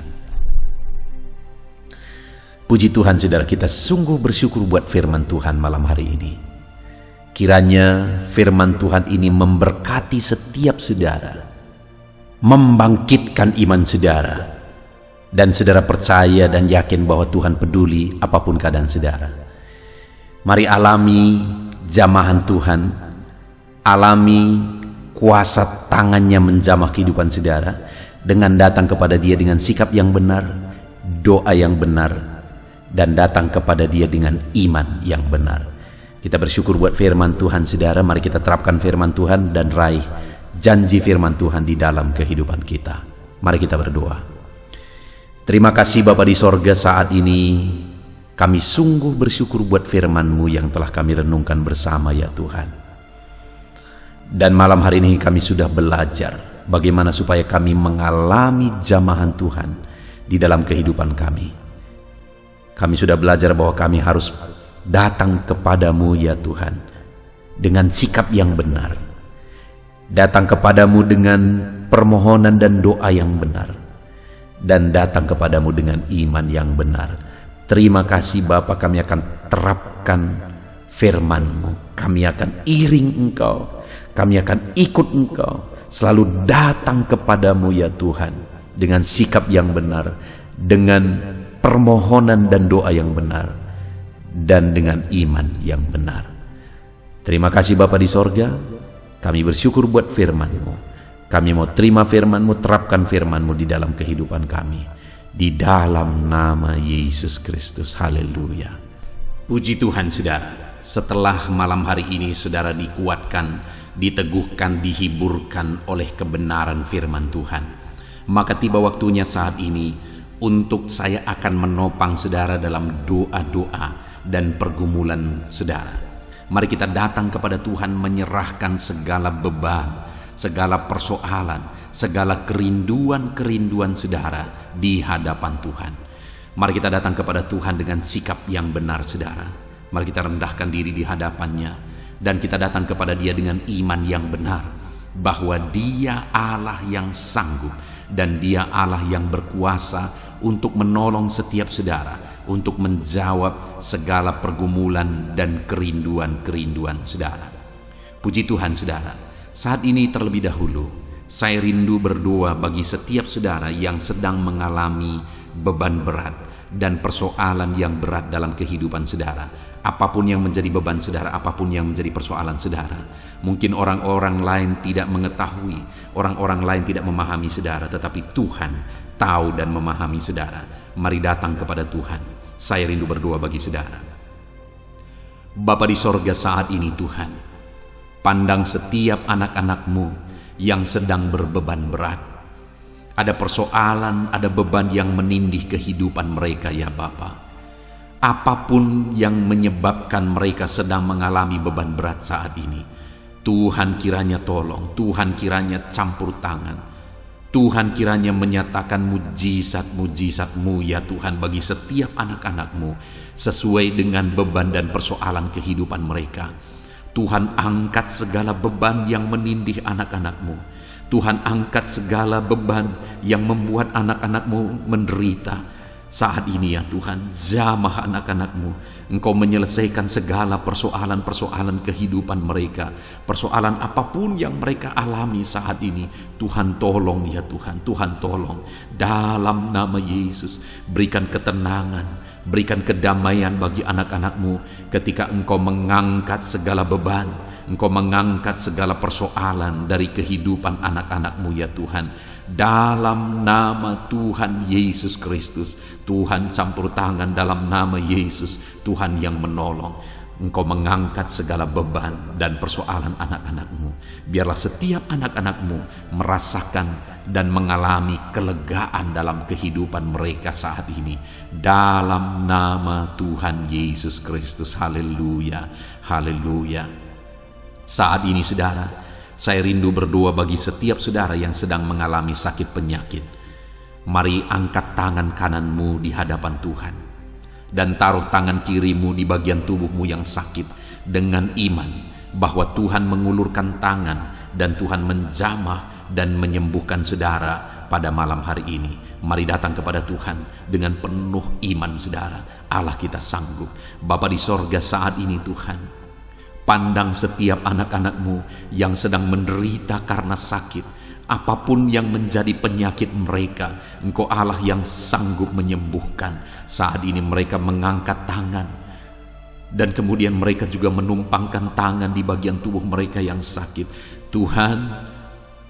Puji Tuhan saudara, kita sungguh bersyukur buat firman Tuhan malam hari ini. Kiranya firman Tuhan ini memberkati setiap saudara, membangkitkan iman saudara, dan saudara percaya dan yakin bahwa Tuhan peduli apapun keadaan saudara. Mari alami jamahan Tuhan, alami kuasa tangannya menjamah kehidupan saudara, dengan datang kepada Dia dengan sikap yang benar, doa yang benar, dan datang kepada Dia dengan iman yang benar. Kita bersyukur buat firman Tuhan saudara. Mari kita terapkan firman Tuhan dan raih janji firman Tuhan di dalam kehidupan kita. Mari kita berdoa. Terima kasih Bapa di sorga, saat ini kami sungguh bersyukur buat firman-Mu yang telah kami renungkan bersama ya Tuhan. Dan malam hari ini kami sudah belajar bagaimana supaya kami mengalami jamahan Tuhan di dalam kehidupan kami. Kami sudah belajar bahwa kami harus datang kepadamu ya Tuhan dengan sikap yang benar, datang kepadamu dengan permohonan dan doa yang benar, dan datang kepadamu dengan iman yang benar. Terima kasih Bapa, kami akan terapkan firman-Mu, kami akan iring Engkau, kami akan ikut Engkau, selalu datang kepadamu ya Tuhan dengan sikap yang benar, dengan permohonan dan doa yang benar, dan dengan iman yang benar. Terima kasih Bapa di sorga, kami bersyukur buat firman-Mu. Kami mau terima firman-Mu, terapkan firman-Mu di dalam kehidupan kami, di dalam nama Yesus Kristus. Haleluya. Puji Tuhan saudara, setelah malam hari ini saudara dikuatkan, diteguhkan, dihiburkan oleh kebenaran firman Tuhan, maka tiba waktunya saat ini untuk saya akan menopang saudara dalam doa-doa dan pergumulan saudara. Mari kita datang kepada Tuhan menyerahkan segala beban, segala persoalan, segala kerinduan-kerinduan saudara di hadapan Tuhan. Mari kita datang kepada Tuhan dengan sikap yang benar saudara. Mari kita rendahkan diri di hadapannya, dan kita datang kepada Dia dengan iman yang benar, bahwa Dia Allah yang sanggup, dan Dia Allah yang berkuasa untuk menolong setiap saudara, untuk menjawab segala pergumulan dan kerinduan-kerinduan saudara. Puji Tuhan saudara, saat ini terlebih dahulu saya rindu berdoa bagi setiap saudara yang sedang mengalami beban berat dan persoalan yang berat dalam kehidupan saudara. Apapun yang menjadi beban saudara, apapun yang menjadi persoalan saudara, mungkin orang-orang lain tidak mengetahui, orang-orang lain tidak memahami saudara, tetapi Tuhan tahu dan memahami saudara. Mari datang kepada Tuhan. Saya rindu berdoa bagi saudara. Bapa di sorga, saat ini Tuhan, pandang setiap anak-anak-Mu yang sedang berbeban berat. Ada persoalan, ada beban yang menindih kehidupan mereka ya Bapa. Apapun yang menyebabkan mereka sedang mengalami beban berat saat ini, Tuhan kiranya tolong, Tuhan kiranya campur tangan, Tuhan kiranya menyatakan mujizat-mujizat-Mu ya Tuhan bagi setiap anak-anak-Mu sesuai dengan beban dan persoalan kehidupan mereka. Tuhan angkat segala beban yang menindih anak-anak-Mu. Tuhan angkat segala beban yang membuat anak-anak-Mu menderita. Saat ini ya Tuhan, jamah anak-anak-Mu. Engkau menyelesaikan segala persoalan-persoalan kehidupan mereka. Persoalan apapun yang mereka alami saat ini, Tuhan tolong ya Tuhan, Tuhan tolong. Dalam nama Yesus, berikan ketenangan, berikan kedamaian bagi anak-anak-Mu ketika Engkau mengangkat segala beban, Engkau mengangkat segala persoalan dari kehidupan anak-anak-Mu ya Tuhan. Dalam nama Tuhan Yesus Kristus, Tuhan campur tangan dalam nama Yesus, Tuhan yang menolong. Engkau mengangkat segala beban dan persoalan anak-anak-Mu. Biarlah setiap anak-anak-Mu merasakan dan mengalami kelegaan dalam kehidupan mereka saat ini. Dalam nama Tuhan Yesus Kristus, haleluya, haleluya. Saat ini saudara, saya rindu berdoa bagi setiap saudara yang sedang mengalami sakit penyakit. Mari angkat tangan kananmu di hadapan Tuhan dan taruh tangan kirimu di bagian tubuhmu yang sakit dengan iman bahwa Tuhan mengulurkan tangan dan Tuhan menjamah dan menyembuhkan saudara pada malam hari ini. Mari datang kepada Tuhan dengan penuh iman saudara. Allah kita sanggup. Bapa di sorga, saat ini Tuhan, pandang setiap anak-anak-Mu yang sedang menderita karena sakit. Apapun yang menjadi penyakit mereka, Engkau Allah yang sanggup menyembuhkan. Saat ini mereka mengangkat tangan, dan kemudian mereka juga menumpangkan tangan di bagian tubuh mereka yang sakit. Tuhan,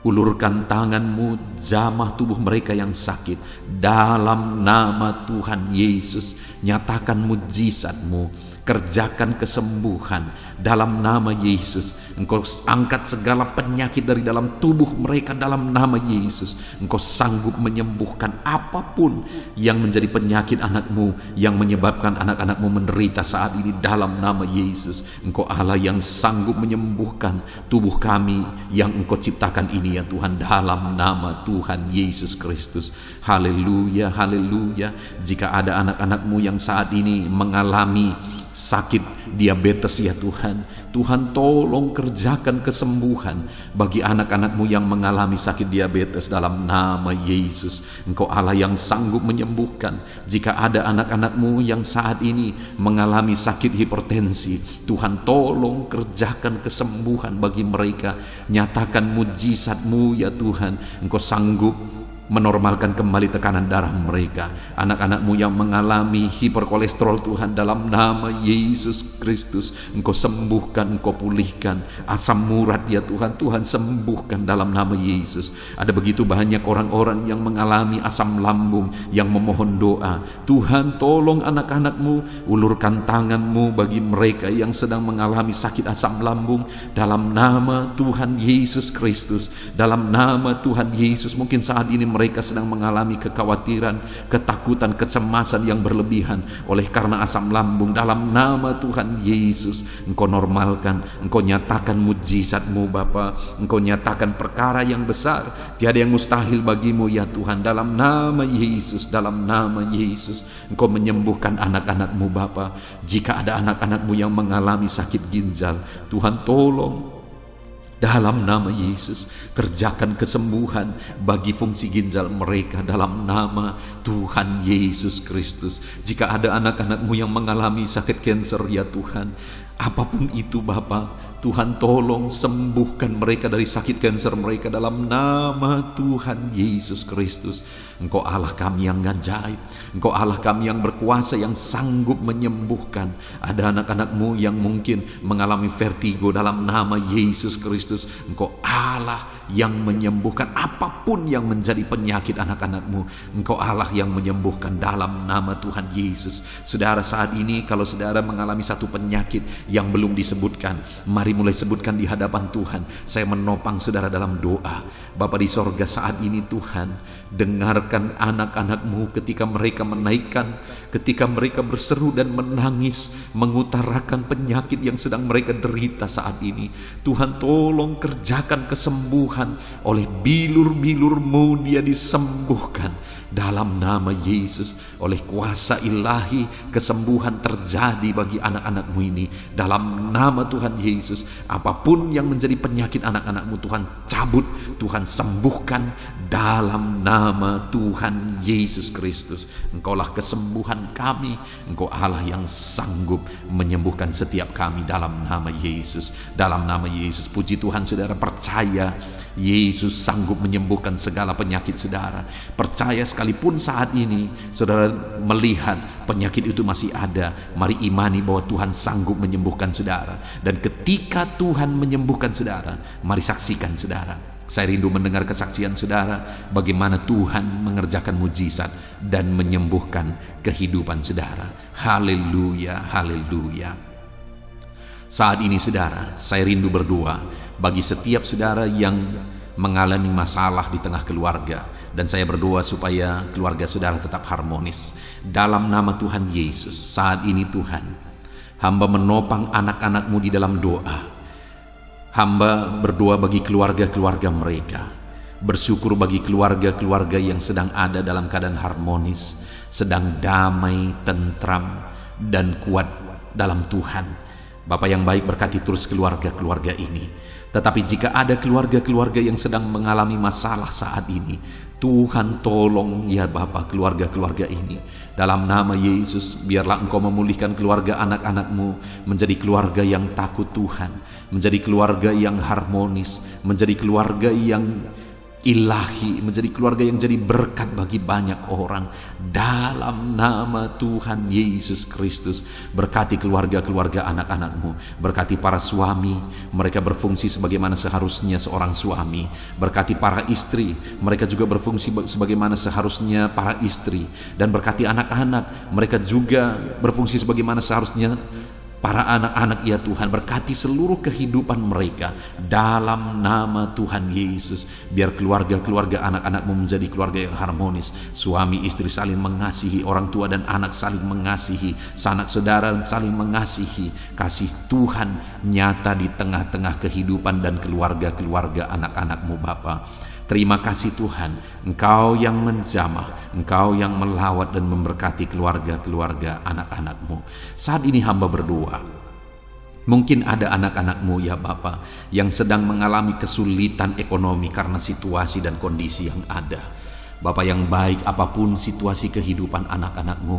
ulurkan tangan-Mu, jamah tubuh mereka yang sakit. Dalam nama Tuhan Yesus, nyatakan mujizat-Mu, kerjakan kesembuhan dalam nama Yesus. Engkau angkat segala penyakit dari dalam tubuh mereka dalam nama Yesus. Engkau sanggup menyembuhkan apapun yang menjadi penyakit anak-Mu, yang menyebabkan anak-anak-Mu menderita saat ini dalam nama Yesus. Engkau Allah yang sanggup menyembuhkan tubuh kami yang Engkau ciptakan ini ya Tuhan, dalam nama Tuhan Yesus Kristus. Haleluya, haleluya. Jika ada anak-anak-Mu yang saat ini mengalami sakit diabetes ya Tuhan, Tuhan tolong kerjakan kesembuhan bagi anak-anak-Mu yang mengalami sakit diabetes dalam nama Yesus. Engkau Allah yang sanggup menyembuhkan. Jika ada anak-anak-Mu yang saat ini mengalami sakit hipertensi, Tuhan tolong kerjakan kesembuhan bagi mereka. Nyatakan mujizat-Mu ya Tuhan. Engkau sanggup menormalkan kembali tekanan darah mereka. Anak-anak-Mu yang mengalami hiperkolesterol Tuhan, dalam nama Yesus Kristus, Engkau sembuhkan, Engkau pulihkan. Asam urat ya Tuhan, Tuhan sembuhkan dalam nama Yesus. Ada begitu banyak orang-orang yang mengalami asam lambung yang memohon doa. Tuhan tolong anak-anak-Mu, ulurkan tangan-Mu bagi mereka yang sedang mengalami sakit asam lambung dalam nama Tuhan Yesus Kristus. Dalam nama Tuhan Yesus, mungkin saat ini mereka sedang mengalami kekhawatiran, ketakutan, kecemasan yang berlebihan oleh karena asam lambung. Dalam nama Tuhan Yesus, Engkau normalkan, Engkau nyatakan mujizat-Mu Bapa. Engkau nyatakan perkara yang besar, tiada yang mustahil bagi-Mu ya Tuhan. Dalam nama Yesus, dalam nama Yesus, Engkau menyembuhkan anak-anak-Mu Bapa. Jika ada anak-anak-Mu yang mengalami sakit ginjal, Tuhan tolong, dalam nama Yesus, kerjakan kesembuhan bagi fungsi ginjal mereka dalam nama Tuhan Yesus Kristus. Jika ada anak-anak-Mu yang mengalami sakit kanker ya Tuhan, apapun itu Bapa, Tuhan tolong sembuhkan mereka dari sakit kanker mereka dalam nama Tuhan Yesus Kristus. Engkau Allah kami yang ajaib, Engkau Allah kami yang berkuasa, yang sanggup menyembuhkan. Ada anak-anak-Mu yang mungkin mengalami vertigo, dalam nama Yesus Kristus, Engkau Allah yang menyembuhkan apapun yang menjadi penyakit anak-anak-Mu. Engkau Allah yang menyembuhkan dalam nama Tuhan Yesus. Saudara, saat ini kalau saudara mengalami satu penyakit yang belum disebutkan, mari mulai sebutkan di hadapan Tuhan. Saya menopang saudara dalam doa. Bapa di sorga, saat ini Tuhan, dengarkan anak-anak-Mu ketika mereka menaikkan, ketika mereka berseru dan menangis, mengutarakan penyakit yang sedang mereka derita saat ini. Tuhan, tolong kerjakan kesembuhan. Oleh bilur-bilur-Mu dia disembuhkan dalam nama Yesus. Oleh kuasa ilahi, kesembuhan terjadi bagi anak-anak-Mu ini dalam nama Tuhan Yesus. Apapun yang menjadi penyakit anak-anak-Mu, Tuhan cabut, Tuhan sembuhkan dalam nama Tuhan Yesus Kristus. Engkaulah kesembuhan kami, Engkau Allah yang sanggup menyembuhkan setiap kami dalam nama Yesus. Dalam nama Yesus, puji Tuhan, saudara percaya Yesus sanggup menyembuhkan segala penyakit saudara. Percaya sekalipun saat ini saudara melihat penyakit itu masih ada, mari imani bahwa Tuhan sanggup menyembuhkan saudara. Dan ketika Tuhan menyembuhkan saudara, mari saksikan saudara. Saya rindu mendengar kesaksian saudara bagaimana Tuhan mengerjakan mujizat dan menyembuhkan kehidupan saudara. Haleluya, haleluya. Saat ini saudara, saya rindu berdoa bagi setiap saudara yang mengalami masalah di tengah keluarga, dan saya berdoa supaya keluarga saudara tetap harmonis. Dalam nama Tuhan Yesus, saat ini Tuhan, hamba menopang anak-anak-Mu di dalam doa. Hamba berdoa bagi keluarga-keluarga mereka, bersyukur bagi keluarga-keluarga yang sedang ada dalam keadaan harmonis, sedang damai, tentram, dan kuat dalam Tuhan. Bapa yang baik, berkati terus keluarga-keluarga ini. Tetapi jika ada keluarga-keluarga yang sedang mengalami masalah saat ini, Tuhan tolong ya Bapa keluarga-keluarga ini. Dalam nama Yesus, biarlah Engkau memulihkan keluarga anak-anak-Mu menjadi keluarga yang takut Tuhan, menjadi keluarga yang harmonis, menjadi keluarga yang ilahi, menjadi keluarga yang jadi berkat bagi banyak orang. Dalam nama Tuhan Yesus Kristus, berkati keluarga-keluarga anak-anak-Mu, berkati para suami, mereka berfungsi sebagaimana seharusnya seorang suami, berkati para istri, mereka juga berfungsi sebagaimana seharusnya para istri, dan berkati anak-anak, mereka juga berfungsi sebagaimana seharusnya para anak-anak ya Tuhan. Berkati seluruh kehidupan mereka dalam nama Tuhan Yesus. Biar keluarga-keluarga anak-anak-Mu menjadi keluarga yang harmonis, suami istri saling mengasihi, orang tua dan anak saling mengasihi, sanak saudara saling mengasihi. Kasih Tuhan nyata di tengah-tengah kehidupan dan keluarga-keluarga anak-anak-Mu Bapa. Terima kasih Tuhan, Engkau yang menjamah, Engkau yang melawat dan memberkati keluarga-keluarga anak-anak-Mu. Saat ini hamba berdoa, mungkin ada anak-anak-Mu ya Bapa yang sedang mengalami kesulitan ekonomi karena situasi dan kondisi yang ada. Bapa yang baik, apapun situasi kehidupan anak-anak-Mu,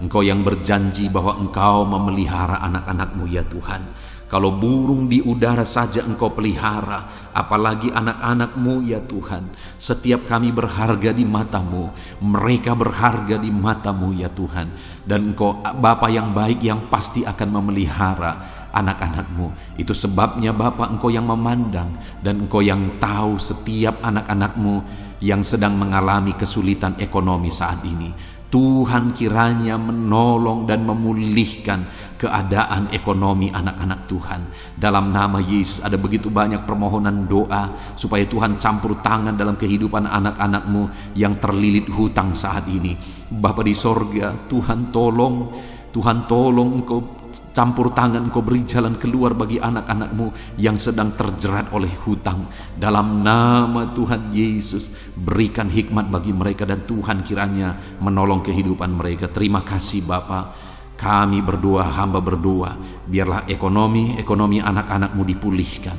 Engkau yang berjanji bahwa Engkau memelihara anak-anak-Mu ya Tuhan. Kalau burung di udara saja Engkau pelihara, apalagi anak-anak-Mu ya Tuhan. Setiap kami berharga di mata-Mu, mereka berharga di mata-Mu ya Tuhan. Dan Engkau Bapa yang baik yang pasti akan memelihara anak-anak-Mu. Itu sebabnya Bapa, Engkau yang memandang dan Engkau yang tahu setiap anak-anak-Mu yang sedang mengalami kesulitan ekonomi saat ini. Tuhan kiranya menolong dan memulihkan keadaan ekonomi anak-anak Tuhan. Dalam nama Yesus, ada begitu banyak permohonan doa supaya Tuhan campur tangan dalam kehidupan anak-anak-Mu yang terlilit hutang saat ini. Bapa di sorga, Tuhan tolong Engkau campur tangan, Engkau beri jalan keluar bagi anak-anak-Mu yang sedang terjerat oleh hutang. Dalam nama Tuhan Yesus, berikan hikmat bagi mereka dan Tuhan kiranya menolong kehidupan mereka. Terima kasih Bapa. Kami berdoa, hamba berdoa, biarlah ekonomi anak-anak-Mu dipulihkan.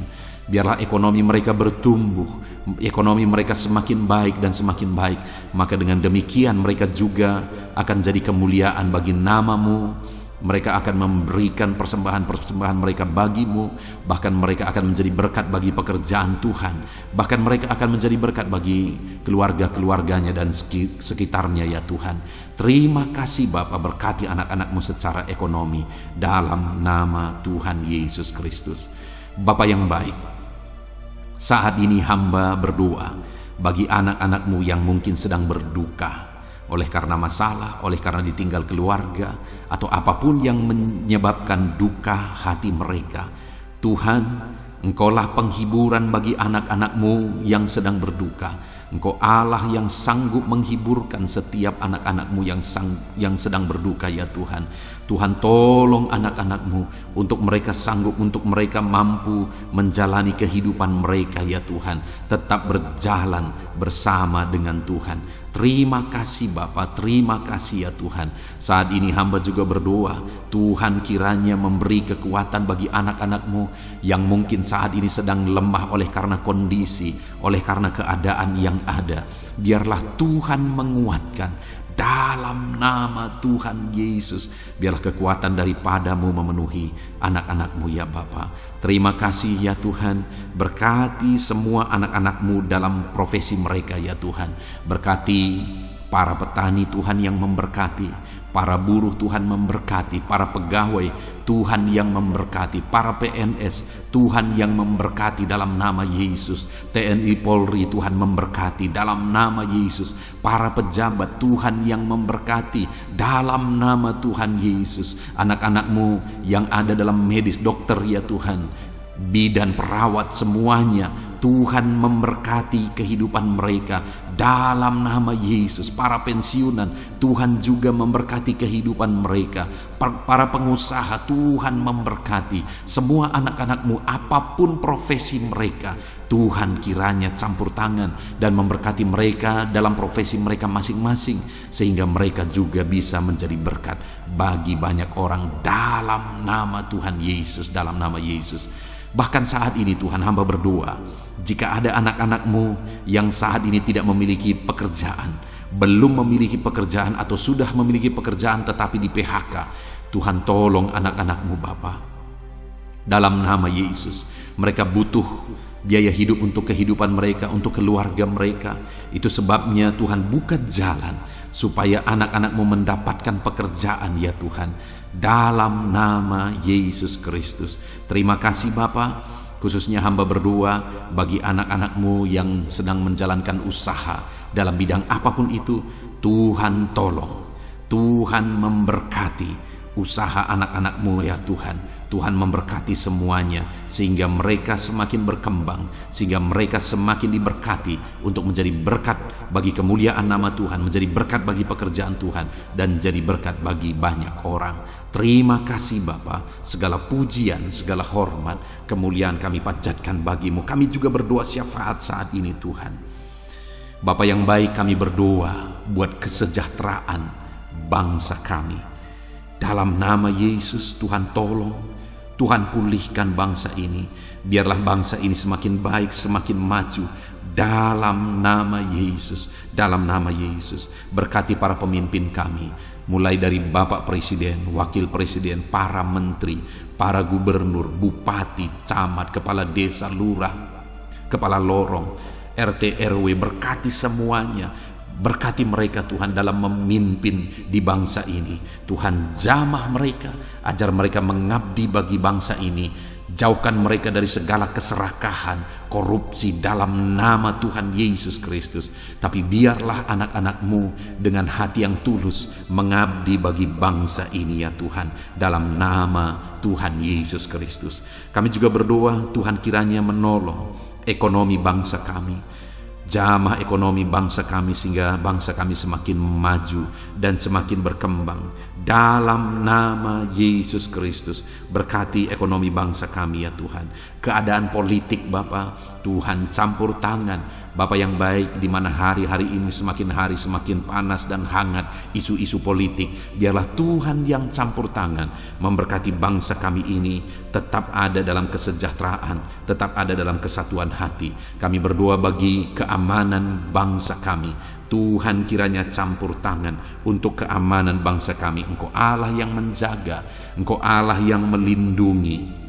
Biarlah ekonomi mereka bertumbuh, ekonomi mereka semakin baik dan semakin baik. Maka dengan demikian mereka juga akan jadi kemuliaan bagi nama-Mu. Mereka akan memberikan persembahan-persembahan mereka bagi-Mu. Bahkan mereka akan menjadi berkat bagi pekerjaan Tuhan. Bahkan mereka akan menjadi berkat bagi keluarga-keluarganya dan sekitarnya ya Tuhan. Terima kasih Bapa, berkati anak-anak-Mu secara ekonomi dalam nama Tuhan Yesus Kristus. Bapa yang baik, saat ini hamba berdoa bagi anak-anak-Mu yang mungkin sedang berduka, oleh karena masalah, oleh karena ditinggal keluarga, atau apapun yang menyebabkan duka hati mereka. Tuhan, Engkaulah penghiburan bagi anak-anak-Mu yang sedang berduka. Engkau Allah yang sanggup menghiburkan setiap anak-anak-Mu yang sedang berduka, ya Tuhan. Tuhan, tolong anak-anak-Mu untuk mereka sanggup, untuk mereka mampu menjalani kehidupan mereka, ya Tuhan, tetap berjalan bersama dengan Tuhan. Terima kasih Bapa, terima kasih ya Tuhan. Saat ini hamba juga berdoa, Tuhan kiranya memberi kekuatan bagi anak-anak-Mu yang mungkin saat ini sedang lemah oleh karena kondisi, oleh karena keadaan yang ada. Biarlah Tuhan menguatkan dalam nama Tuhan Yesus. Biarlah kekuatan daripada-Mu memenuhi anak-anak-Mu ya Bapa. Terima kasih ya Tuhan. Berkati semua anak-anak-Mu dalam profesi mereka ya Tuhan. Berkati para petani Tuhan yang memberkati, para buruh Tuhan memberkati, para pegawai Tuhan yang memberkati, para PNS Tuhan yang memberkati dalam nama Yesus. TNI Polri Tuhan memberkati dalam nama Yesus. Para pejabat Tuhan yang memberkati dalam nama Tuhan Yesus. Anak-anak-Mu yang ada dalam medis, dokter ya Tuhan, bidan, perawat, semuanya Tuhan memberkati kehidupan mereka dalam nama Yesus. Para pensiunan Tuhan juga memberkati kehidupan mereka. Para pengusaha Tuhan memberkati. Semua anak-anak-Mu apapun profesi mereka, Tuhan kiranya campur tangan dan memberkati mereka dalam profesi mereka masing-masing, sehingga mereka juga bisa menjadi berkat bagi banyak orang dalam nama Tuhan Yesus, dalam nama Yesus. Bahkan saat ini Tuhan, hamba berdoa, jika ada anak-anak-Mu yang saat ini tidak memiliki pekerjaan, belum memiliki pekerjaan, atau sudah memiliki pekerjaan tetapi di PHK, Tuhan tolong anak-anak-Mu Bapa. Dalam nama Yesus, mereka butuh biaya hidup untuk kehidupan mereka, untuk keluarga mereka. Itu sebabnya Tuhan buka jalan supaya anak-anak-Mu mendapatkan pekerjaan ya Tuhan, dalam nama Yesus Kristus. Terima kasih Bapa. Khususnya hamba berdoa bagi anak-anak-Mu yang sedang menjalankan usaha dalam bidang apapun itu. Tuhan tolong, Tuhan memberkati usaha anak-anak-Mu ya Tuhan. Tuhan memberkati semuanya sehingga mereka semakin berkembang, sehingga mereka semakin diberkati untuk menjadi berkat bagi kemuliaan nama Tuhan, menjadi berkat bagi pekerjaan Tuhan, dan jadi berkat bagi banyak orang. Terima kasih Bapa. Segala pujian, segala hormat, kemuliaan kami panjatkan bagi-Mu. Kami juga berdoa syafaat saat ini Tuhan. Bapa yang baik, kami berdoa buat kesejahteraan bangsa kami. Dalam nama Yesus, Tuhan tolong, Tuhan pulihkan bangsa ini. Biarlah bangsa ini semakin baik, semakin maju. Dalam nama Yesus, dalam nama Yesus. Berkati para pemimpin kami, mulai dari Bapak Presiden, Wakil Presiden, para menteri, para gubernur, bupati, camat, kepala desa, lurah, kepala lorong, RT RW. Berkati semuanya. Berkati mereka Tuhan dalam memimpin di bangsa ini. Tuhan jamah mereka, ajar mereka mengabdi bagi bangsa ini. Jauhkan mereka dari segala keserakahan, korupsi dalam nama Tuhan Yesus Kristus. Tapi biarlah anak-anak-Mu dengan hati yang tulus mengabdi bagi bangsa ini ya Tuhan, dalam nama Tuhan Yesus Kristus. Kami juga berdoa Tuhan kiranya menolong ekonomi bangsa kami, jamah ekonomi bangsa kami, sehingga bangsa kami semakin maju dan semakin berkembang dalam nama Yesus Kristus. Berkati ekonomi bangsa kami ya Tuhan. Keadaan politik Bapa, Tuhan campur tangan Bapa yang baik, di mana hari-hari ini semakin hari semakin panas dan hangat isu-isu politik. Biarlah Tuhan yang campur tangan memberkati bangsa kami ini tetap ada dalam kesejahteraan, tetap ada dalam kesatuan hati. Kami berdoa bagi keamanan bangsa kami. Tuhan kiranya campur tangan untuk keamanan bangsa kami. Engkau Allah yang menjaga, Engkau Allah yang melindungi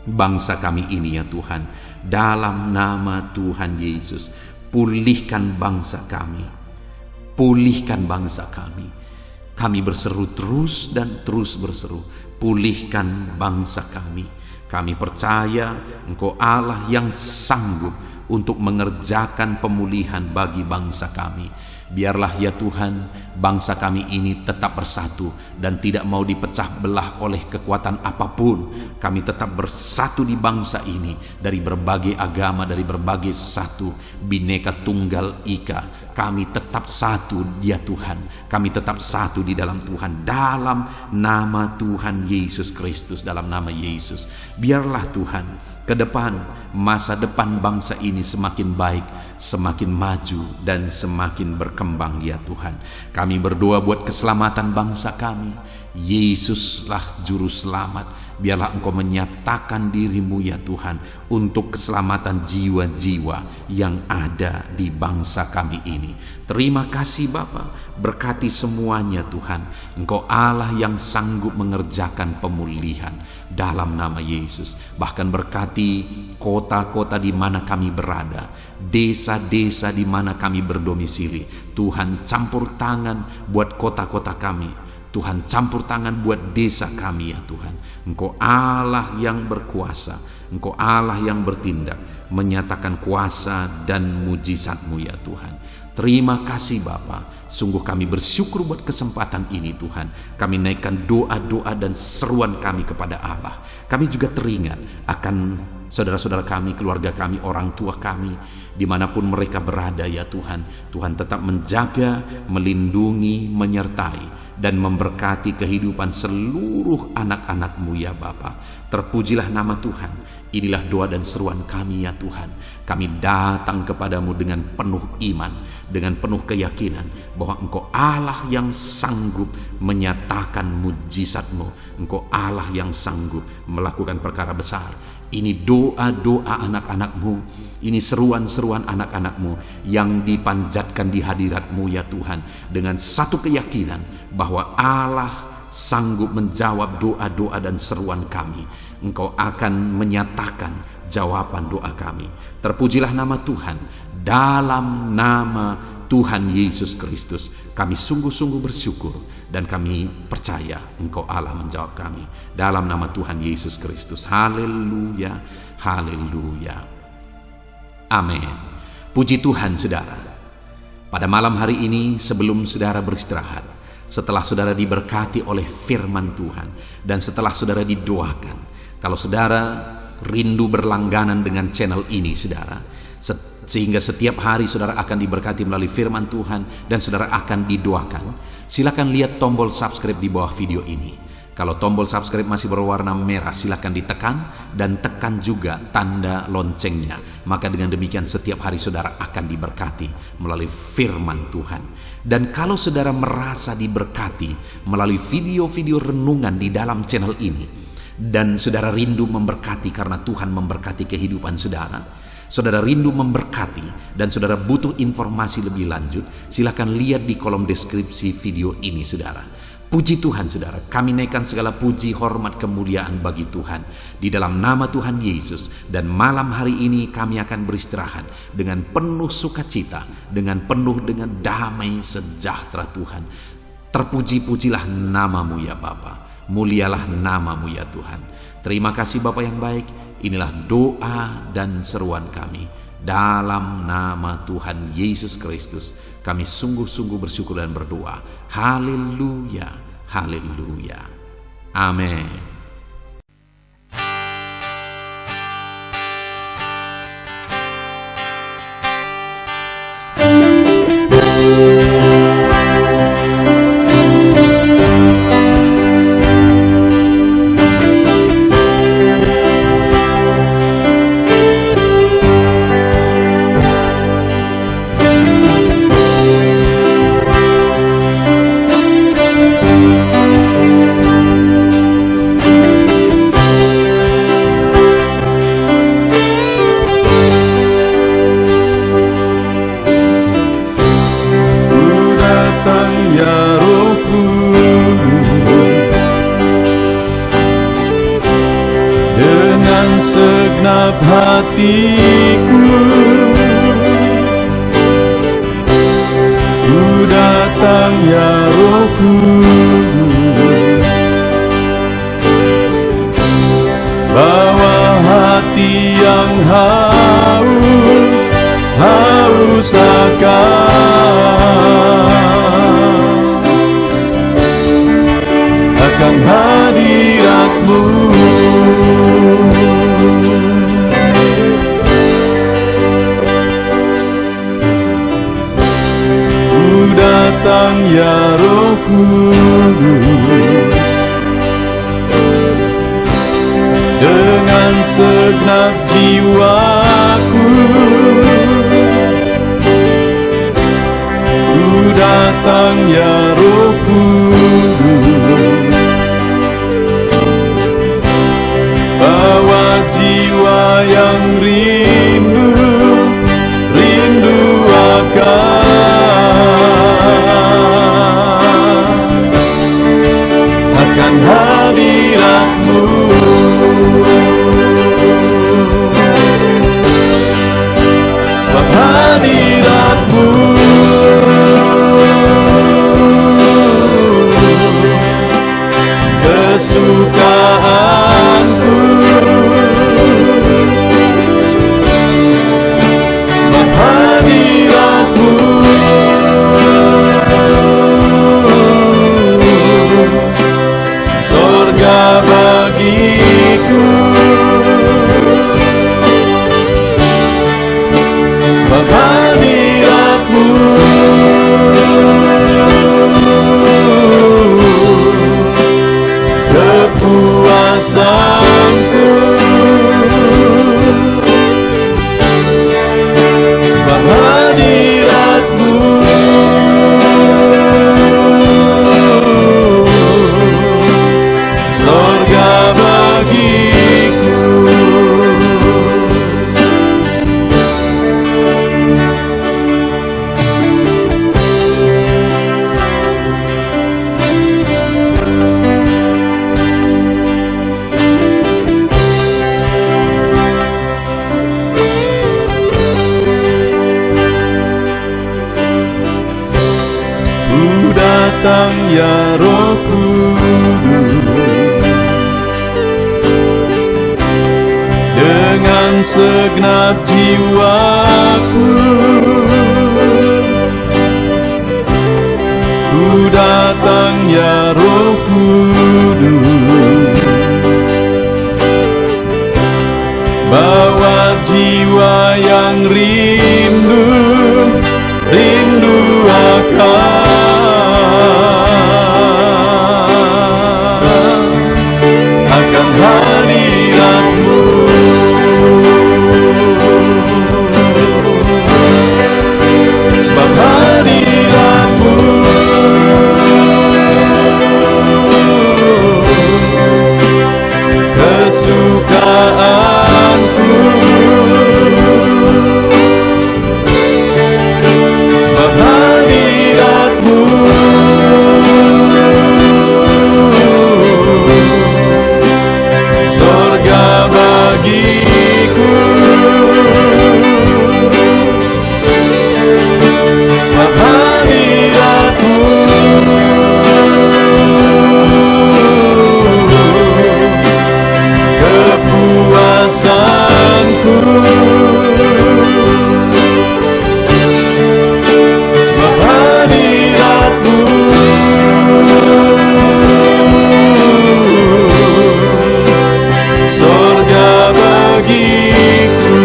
bangsa kami ini ya Tuhan. Dalam nama Tuhan Yesus, pulihkan bangsa kami, pulihkan bangsa kami. Kami berseru terus dan terus berseru, pulihkan bangsa kami. Kami percaya Engkau Allah yang sanggup untuk mengerjakan pemulihan bagi bangsa kami. Biarlah ya Tuhan, bangsa kami ini tetap bersatu dan tidak mau dipecah belah oleh kekuatan apapun. Kami tetap bersatu di bangsa ini, dari berbagai agama, dari berbagai satu Bhinneka Tunggal Ika. Kami tetap satu ya Tuhan, kami tetap satu di dalam Tuhan, dalam nama Tuhan Yesus Kristus, dalam nama Yesus. Biarlah Tuhan, ke depan, masa depan bangsa ini semakin baik, semakin maju dan semakin berkembang ya Tuhan. Kami berdoa buat keselamatan bangsa kami. Yesuslah juru selamat. Biarlah Engkau menyatakan dirimu ya Tuhan untuk keselamatan jiwa-jiwa yang ada di bangsa kami ini. Terima kasih Bapa, berkati semuanya Tuhan. Engkau Allah yang sanggup mengerjakan pemulihan dalam nama Yesus. Bahkan berkati kota-kota di mana kami berada, desa-desa di mana kami berdomisili. Tuhan campur tangan buat kota-kota kami. Tuhan campur tangan buat desa kami ya Tuhan. Engkau Allah yang berkuasa, Engkau Allah yang bertindak, menyatakan kuasa dan mujizat-Mu ya Tuhan. Terima kasih Bapa, sungguh kami bersyukur buat kesempatan ini Tuhan. Kami naikkan doa-doa dan seruan kami kepada Allah. Kami juga teringat akan saudara-saudara kami, keluarga kami, orang tua kami, dimanapun mereka berada ya Tuhan. Tuhan tetap menjaga, melindungi, menyertai, dan memberkati kehidupan seluruh anak-anak-Mu ya Bapa. Terpujilah nama Tuhan. Inilah doa dan seruan kami ya Tuhan. Kami datang kepadamu dengan penuh iman, dengan penuh keyakinan bahwa Engkau Allah yang sanggup menyatakan mujizat-Mu. Engkau Allah yang sanggup melakukan perkara besar. Ini doa-doa anak-anak-Mu, ini seruan-seruan anak-anak-Mu yang dipanjatkan di hadirat-Mu ya Tuhan, dengan satu keyakinan bahwa Allah sanggup menjawab doa-doa dan seruan kami. Engkau akan menyatakan jawaban doa kami. Terpujilah nama Tuhan. Dalam nama Tuhan Yesus Kristus kami sungguh-sungguh bersyukur dan kami percaya Engkau Allah menjawab kami. Dalam nama Tuhan Yesus Kristus. Haleluya, haleluya. Amin. Puji Tuhan saudara. Pada malam hari ini sebelum saudara beristirahat, setelah saudara diberkati oleh firman Tuhan, dan setelah saudara didoakan, kalau saudara rindu berlangganan dengan channel ini saudara, sehingga setiap hari saudara akan diberkati melalui firman Tuhan dan saudara akan didoakan, silakan lihat tombol subscribe di bawah video ini. Kalau tombol subscribe masih berwarna merah, silakan ditekan dan tekan juga tanda loncengnya. Maka dengan demikian setiap hari saudara akan diberkati melalui firman Tuhan. Dan kalau saudara merasa diberkati melalui video-video renungan di dalam channel ini, dan saudara rindu memberkati karena Tuhan memberkati kehidupan saudara, saudara rindu memberkati dan saudara butuh informasi lebih lanjut, silakan lihat di kolom deskripsi video ini saudara. Puji Tuhan saudara, kami naikkan segala puji, hormat, kemuliaan bagi Tuhan di dalam nama Tuhan Yesus. Dan malam hari ini kami akan beristirahat dengan penuh sukacita, dengan penuh dengan damai sejahtera Tuhan. Terpuji-pujilah namamu ya Bapa, mulialah namamu ya Tuhan. Terima kasih Bapa yang baik. Inilah doa dan seruan kami dalam nama Tuhan Yesus Kristus. Kami sungguh-sungguh bersyukur dan berdoa. Haleluya, haleluya. Amin. Segenap hatiku ku datang ya Roh Kudus, bawa hati yang haus akan hadirat-Mu. Ku datang ya Roh Kudus, dengan segenap jiwaku. Ku datang ya Roh Kudus, bawa jiwa yang rindu akan hadirat-Mu. Sebab hadirat-Mu kesukaanku. Sebab hadirat-Mu sorga bagiku. Sebab hadirat-Mu kepuasanku. Sebab hadirat-Mu sorga bagiku. Ku datang ya Roh Kudus, dengan segenap jiwaku. Ku datang ya Roh Kudus, bawa jiwa yang rindu akan hadirat-Mu. Sebab hadirat-Mu kesukaanku. Sebab hadirat-Mu sorga bagiku. Sebab hadirat-Mu kepuasanku. Sebab hadirat-Mu sorga bagiku.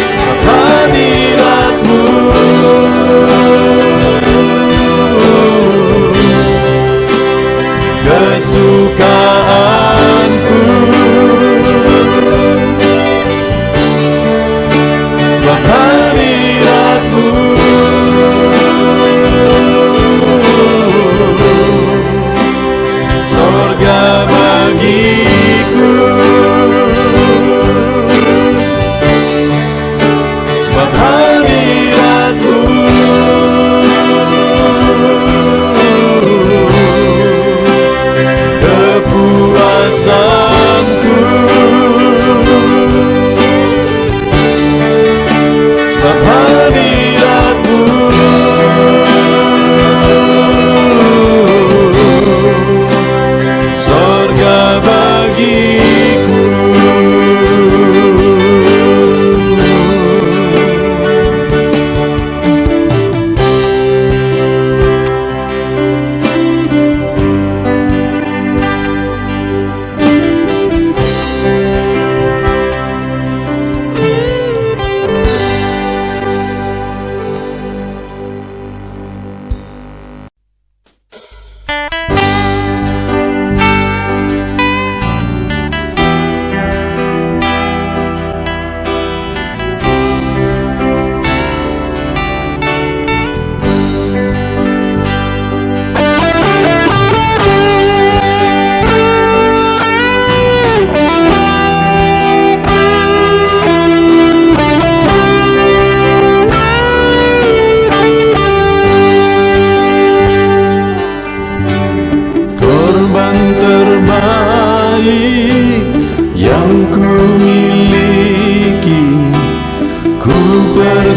Sebab hadirat-Mu kesukaanku. Sebab hadirat-Mu sorga bagiku. Sebab hadirat-Mu kepuasanku. Sebab hadirat-Mu sorga bagiku.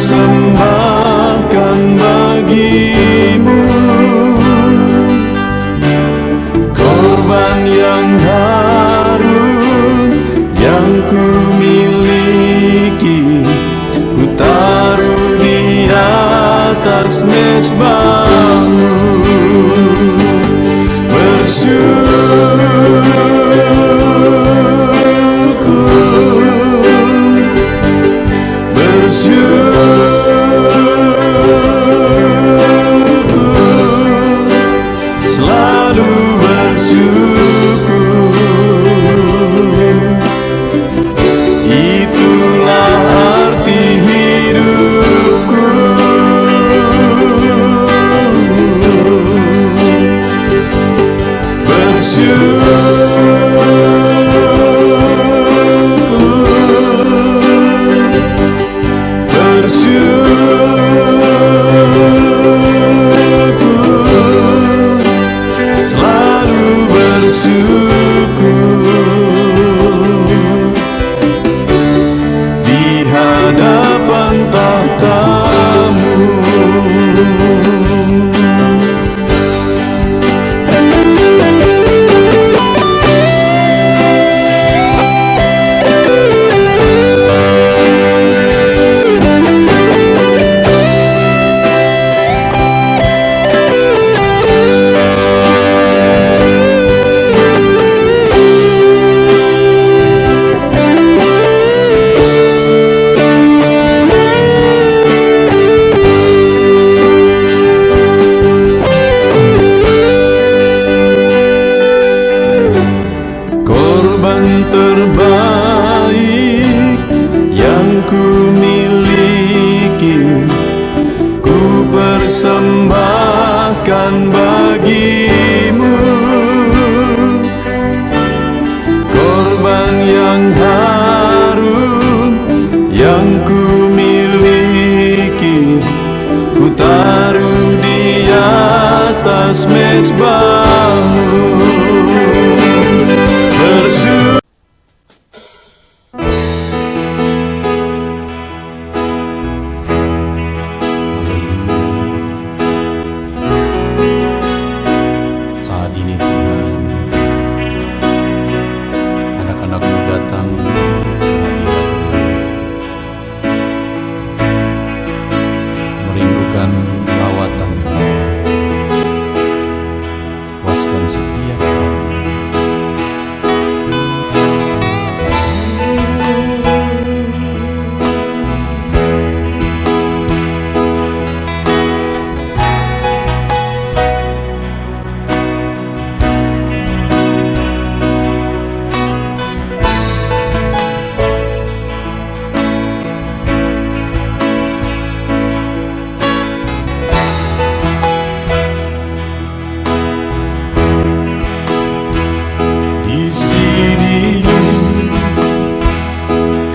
persembahkan bagimu korban yang harum yang ku miliki, ku taruh di atas mezbahmu. Selalu bersyukur, itulah arti hidupku. Selalu bersyukur di hadapan tahta-Mu. Korban terbaik yang ku miliki, ku persembahkan bagimu. Korban yang harum yang ku miliki, ku taruh di atas mezbahmu. Saat ini Tuhan, anak-anak-Mu datang ke hadirat-Mu, merindukan lawatan-Mu. Puaskan setiap kami.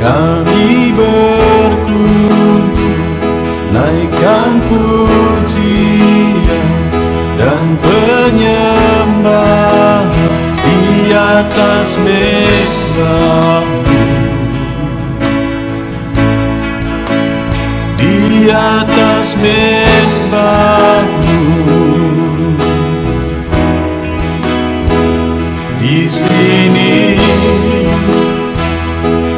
Kami berkumpul, naikkan pujian dan penyembahan di atas mezbah-Mu, di atas mezbah-Mu. Di sini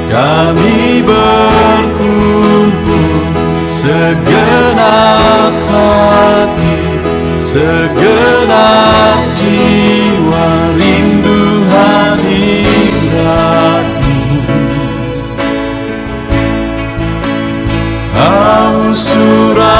kami berkumpul, segenap hati, segenap jiwa, rindu hadirat-Mu, haus urapan-Mu.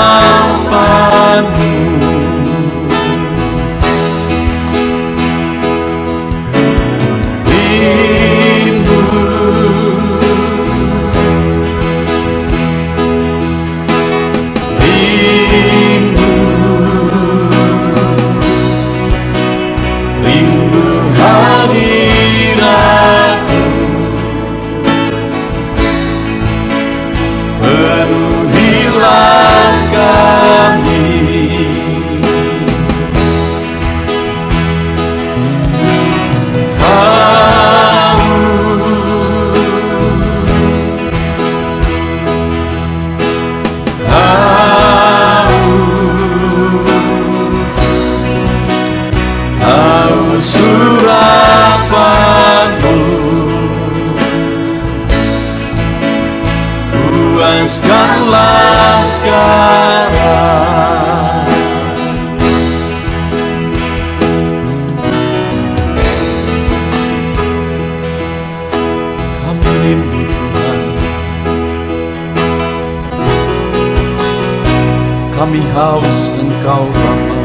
kami haus Engkau Bapa.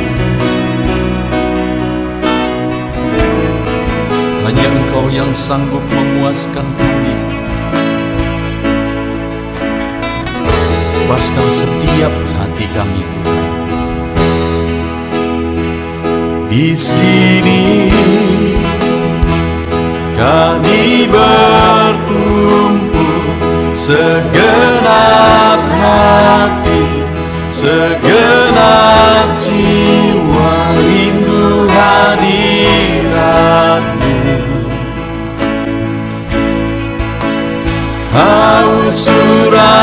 Hanya Engkau yang sanggup memuaskan kami. Puaskan setiap hati kami Tuhan. Di sini kami berkumpul, segenap hati, segenap jiwa rindu hadirat-Mu. Haus urapan-Mu,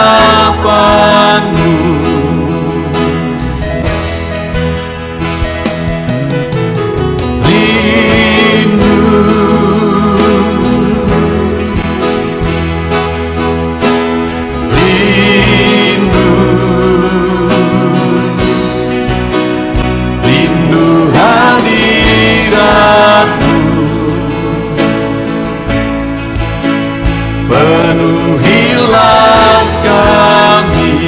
penuhilah kami.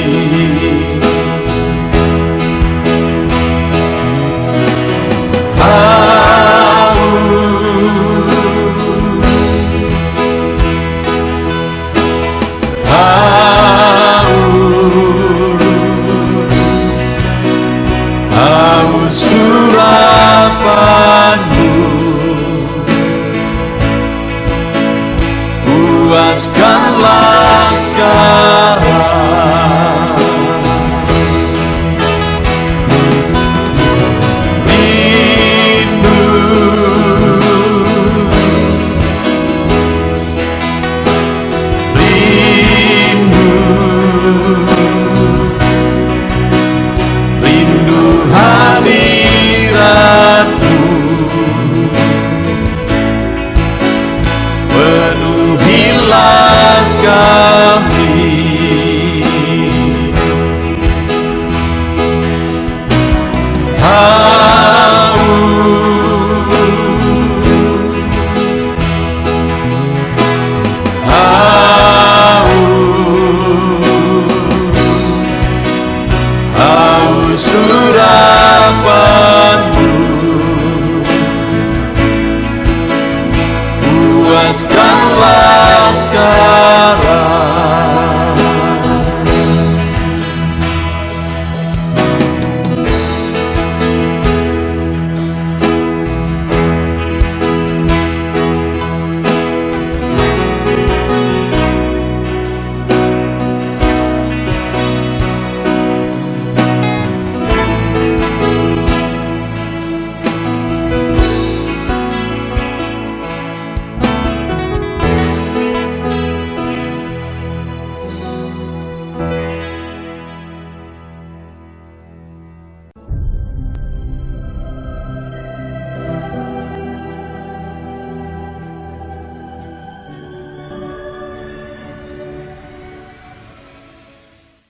Haus urapan-Mu, puaskanlah sekarang. Rindu, rindu, rindu hadirat-Mu. Penuhilah kami. Haus urapan-Mu, puaskanlah